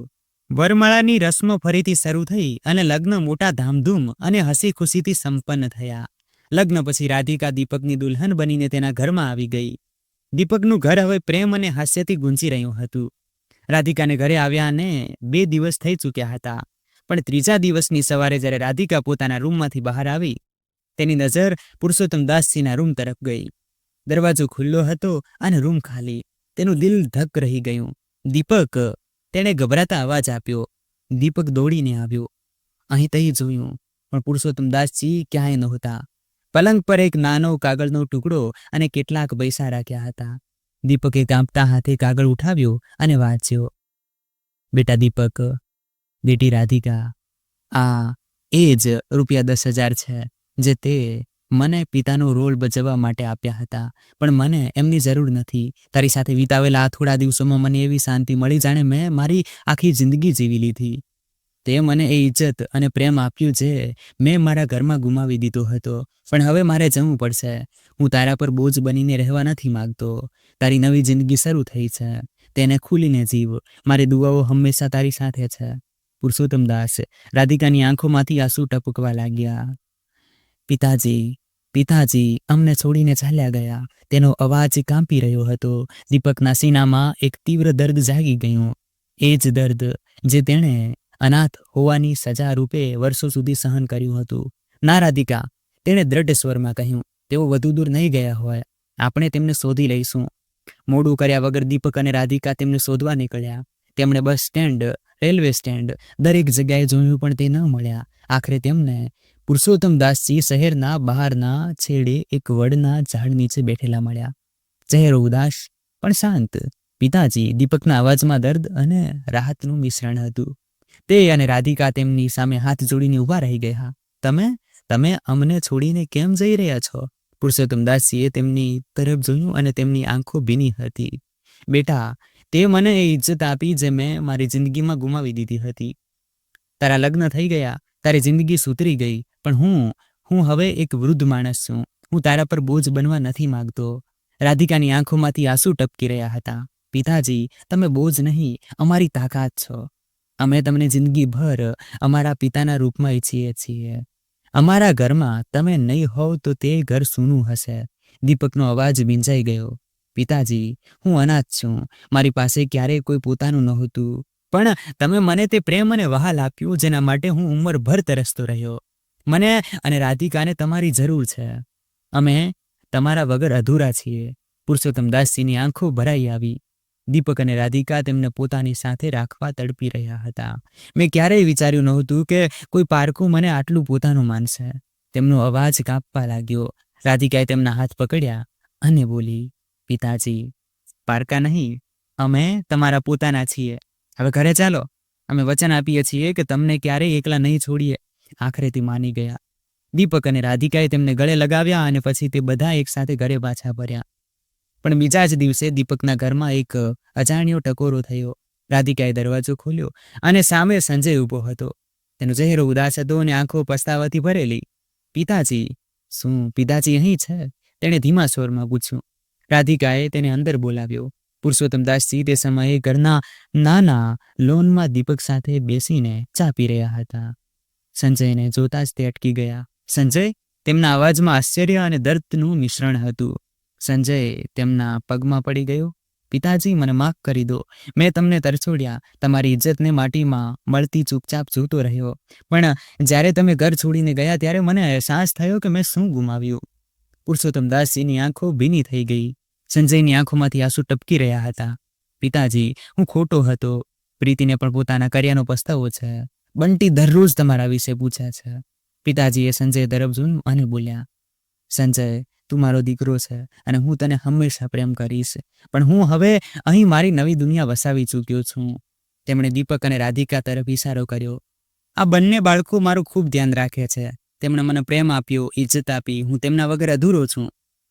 વરમાળાની રસ્મ ફરીથી શરૂ થઈ અને લગ્ન મોટા ધામધૂમ અને હસી ખુશીથી સંપન્ન થયા. લગ્ન પછી રાધિકા દીપકની દુલ્હન બનીને તેના ઘરમાં આવી ગઈ. દીપકનું ઘર હવે પ્રેમ અને હાસ્યથી ગુંજી રહ્યું હતું. રાધિકાને ઘરે આવ્યાને 2 દિવસ થઈ ચૂક્યા હતા, પણ ત્રીજા દિવસની સવારે જ્યારે રાધિકા પોતાના રૂમમાંથી બહાર આવી, તેની નજર પુરુષોત્તમદાસજીના રૂમ તરફ ગઈ. દરવાજો ખુલ્લો હતો અને રૂમ ખાલી. તેનું દિલ ધક રહી ગયું. દીપક, તેણે ગભરાતા અવાજ આપ્યો. દીપક દોડીને આવ્યો. અહીં તહીં જોયું, પણ પુરુષોત્તમદાસજી ક્યાંય નહોતા. પલંગ પર એક નાનો કાગળનો ટુકડો અને કેટલાક પૈસા રાખ્યા હતા. દીપકે કાંપતા હાથે કાગળ ઉઠાવ્યો અને વાંચ્યો. બેટા દીપક, બેટી રાધિકા, આ એ જ ₹10,000 છે જે તે મને પિતાનો રોલ ભજવવા માટે આપ્યા હતા, પણ મને એમની જરૂર નથી. તારી સાથે વિતાવેલા આ થોડા દિવસોમાં મને એવી શાંતિ મળી જાણે મેં મારી આખી જિંદગી જીવી લીધી. તે મને એ ઇજ્જત અને પ્રેમ આપ્યું જે મેં મારા ઘરમાં ગુમાવી દીધો હતો, પણ હવે મારે જવું પડશે. હું તારા પર બોજ બનીને રહેવા નથી માંગતો. તારી નવી જિંદગી શરૂ થઈ છે, તેને ખુલીને જીવ. મારી દુઆઓ હંમેશા તારી સાથે છે. પુરુષોત્તમદાસ, રાધિકાની આંખોમાંથી આંસુ ટપકવા લાગ્યા. પિતાજી, પિતાજી અમને છોડીને ચાલ્યા ગયા. તેનો અવાજ કાંપી રહ્યો હતો. દીપકના સીનામાં એક તીવ્ર દર્દ જાગી ગયું. એ જ દર્દ જે તેણે અનાથ હોવાની સજા રૂપે વર્ષો સુધી સહન કર્યું હતું. ના રાધિકા, તેણે દ્રઢ સ્વરમાં કહ્યું, તેઓ વધુ દૂર નહીં ગયા હોય. આપણે તેમને શોધી લઈશું. મોડું કર્યા વગર દીપક અને રાધિકા તેમને શોધવા નીકળ્યા. તેમણે બસ સ્ટેન્ડ, રેલવે સ્ટેન્ડ, દરેક જગ્યાએ જોયું, પણ તે ન મળ્યા. આખરે તેમને પુરુષોત્તમદાસજી શહેરના બહારના છેડે એક વડના ઝાડ નીચે બેઠેલા મળ્યા. ચહેરો ઉદાસ પણ શાંત. પિતાજી, દીપકના અવાજમાં દર્દ અને રાહતનું મિશ્રણ હતું. તે અને રાધિકા તેમની સામે હાથ જોડીને ઊભા રહી ગયા. તમે અમને છોડીને કેમ જઈ રહ્યા છો? પુરુષોત્તમદાસજીએ તેમની તરફ જોયું અને તેમની આંખો ભીની હતી. બેટા, તે મને એ ઇજ્જત આપી જે મેં મારી જિંદગીમાં ગુમાવી દીધી હતી. તારા લગ્ન થઈ ગયા, તારી જિંદગી સુધરી ગઈ, પણ હું હવે એક વૃદ્ધ માણસ છું. હું તારા પર બોજ બનવા નથી માંગતો. રાધિકાની આંખોમાંથી આંસુ ટપકી રહ્યા હતા. પિતાજી, તમે બોજ નહીં, અમારી તાકાત છો. અમે તમને જિંદગીભર અમારા પિતાના રૂપમાં ઈચ્છીએ છીએ. અમારા ઘરમાં તમે નહીં હોવ તો તે ઘર સૂનું હશે. દીપકનો અવાજ ભીંજાઈ ગયો. પિતાજી, હું અનાથ છું. મારી પાસે ક્યારેય કોઈ પોતાનું નહોતું, પણ તમે મને તે પ્રેમ અને વહાલ આપ્યું જેના માટે હું ઉંમરભર તરસતો રહ્યો. મને અને રાધિકાને તમારી જરૂર છે. અમે તમારા વગર અધૂરા છીએ. પુરુષોત્તમદાસજીની આંખો ભરાઈ આવી. દીપક અને રાધિકા તેમને પોતાની સાથે રાખવા તડપી રહ્યા હતા. મેં ક્યારેય વિચાર્યું નહોતું કે કોઈ પારકું મને આટલું પોતાનું માનશે. તેમનો અવાજ કાંપવા લાગ્યો. રાધિકાએ તેમના હાથ પકડ્યા અને બોલી, પિતાજી, પારકા નહીં, અમે તમારા પોતાના છીએ. હવે ઘરે ચાલો. અમે વચન આપીએ છીએ કે તમને ક્યારેય એકલા નહીં છોડીએ. આખરે તે માની ગયા. દીપક અને રાધિકાએ તેમને ગળે લગાવ્યા અને પછી તે બધા એકસાથે ઘરે પાછા ફર્યા. પણ બીજા જ દિવસે દીપકના ઘરમાં એક અજાણ્યો ટકોરો થયો. રાધિકાએ દરવાજો ખોલ્યો અને સામે સંજય ઊભો હતો. તેનો ચહેરો ઉદાસ હતો અને આંખો પસ્તાવાથી ભરેલી. પિતાજી, શું પિતાજી અહીં છે? તેણે ધીમા સ્વરમાં પૂછ્યું. રાધિકાએ તેને અંદર બોલાવ્યો. પુરુષોત્તમદાસજી તે સમયે ઘરના નાના લોનમાં દીપક સાથે બેસીને ચા પી રહ્યા હતા. સંજયને જોતા જ તે અટકી ગયા. સંજય, તેમના અવાજમાં આશ્ચર્ય અને દર્દનું મિશ્રણ હતું. સંજય તેમના પગમાં પડી ગયો. પિતાજી, મને માફ કરી દો. મેં તમને તરછોડ્યા. તમારી ઇજ્જતને માટીમાં મળતી ચૂપચાપ જોતો રહ્યો. પણ જ્યારે તમે ઘર છોડીને ગયા ત્યારે મને અહેસાસ થયો કે મેં શું ગુમાવ્યું. પુરુષોત્તમદાસજીની આંખો ભીની થઈ ગઈ. સંજયની આંખોમાંથી આંસુ ટપકી રહ્યા હતા. પિતાજી, હું ખોટો હતો. પ્રીતિને પણ પોતાના કર્યાનો પસ્તાવો છે. બંટી દરરોજ તમારા વિશે પૂછે છે. પિતાજીએ સંજય તરફ જોયું અને બોલ્યા, સંજય, તું મારો દીકરો છે અને હું તને હંમેશા પ્રેમ કરીશ. પણ હું હવે અહીં મારી નવી દુનિયા વસાવી ચૂક્યો છું. તેમણે દીપક અને રાધિકા તરફ ઇશારો કર્યો. આ બંને બાળકો મારું ખૂબ ધ્યાન રાખે છે. તેમણે મને પ્રેમ આપ્યો, ઇજ્જત આપી. હું તેમના વગર અધૂરો છું.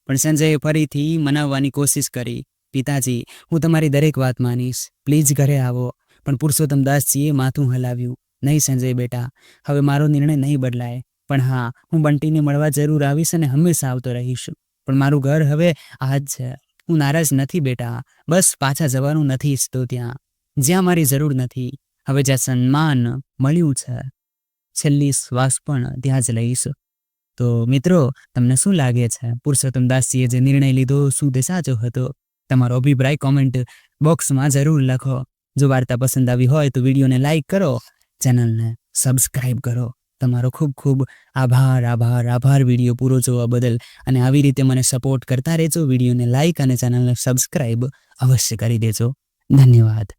પણ સંજયે ફરીથી મનાવવાની કોશિશ કરી. પિતાજી, હું તમારી દરેક વાત માનીશ. પ્લીઝ ઘરે આવો. પણ પુરુષોત્તમદાસજીએ માથું હલાવ્યું. નહીં સંજય બેટા, હવે મારો નિર્ણય નહીં બદલાય. પણ હા, હું બંટીને મળવા જરૂર આવીશ અને હંમેશા આવતો રહીશ. પણ મારું ઘર હવે આ જ છે. હું નારાજ નથી બેટા. બસ પાછા જવાનું નથી ઈચ્છતો ત્યાં, જ્યાં મારી જરૂર નથી. હવે જ્યાં સન્માન મળ્યું છે, છેલ્લી શ્વાસ પણ ત્યાં જ લઈશ. તો મિત્રો, તમને શું લાગે છે, પુરુષોત્તમદાસજીએ જે નિર્ણય લીધો શું તે સાચો હતો? તમારો અભિપ્રાય કોમેન્ટ બોક્સમાં જરૂર લખો. જો વાર્તા પસંદ આવી હોય તો વિડીયોને લાઈક કરો, ચેનલને સબસ્ક્રાઈબ કરો. તમારો ખૂબ ખૂબ આભાર વિડીયો પૂરો જોવા બદલ. અને આવી રીતે મને સપોર્ટ કરતા રહેજો. વિડીયોને લાઈક અને ચેનલને સબસ્ક્રાઈબ અવશ્ય કરી દેજો. ધન્યવાદ.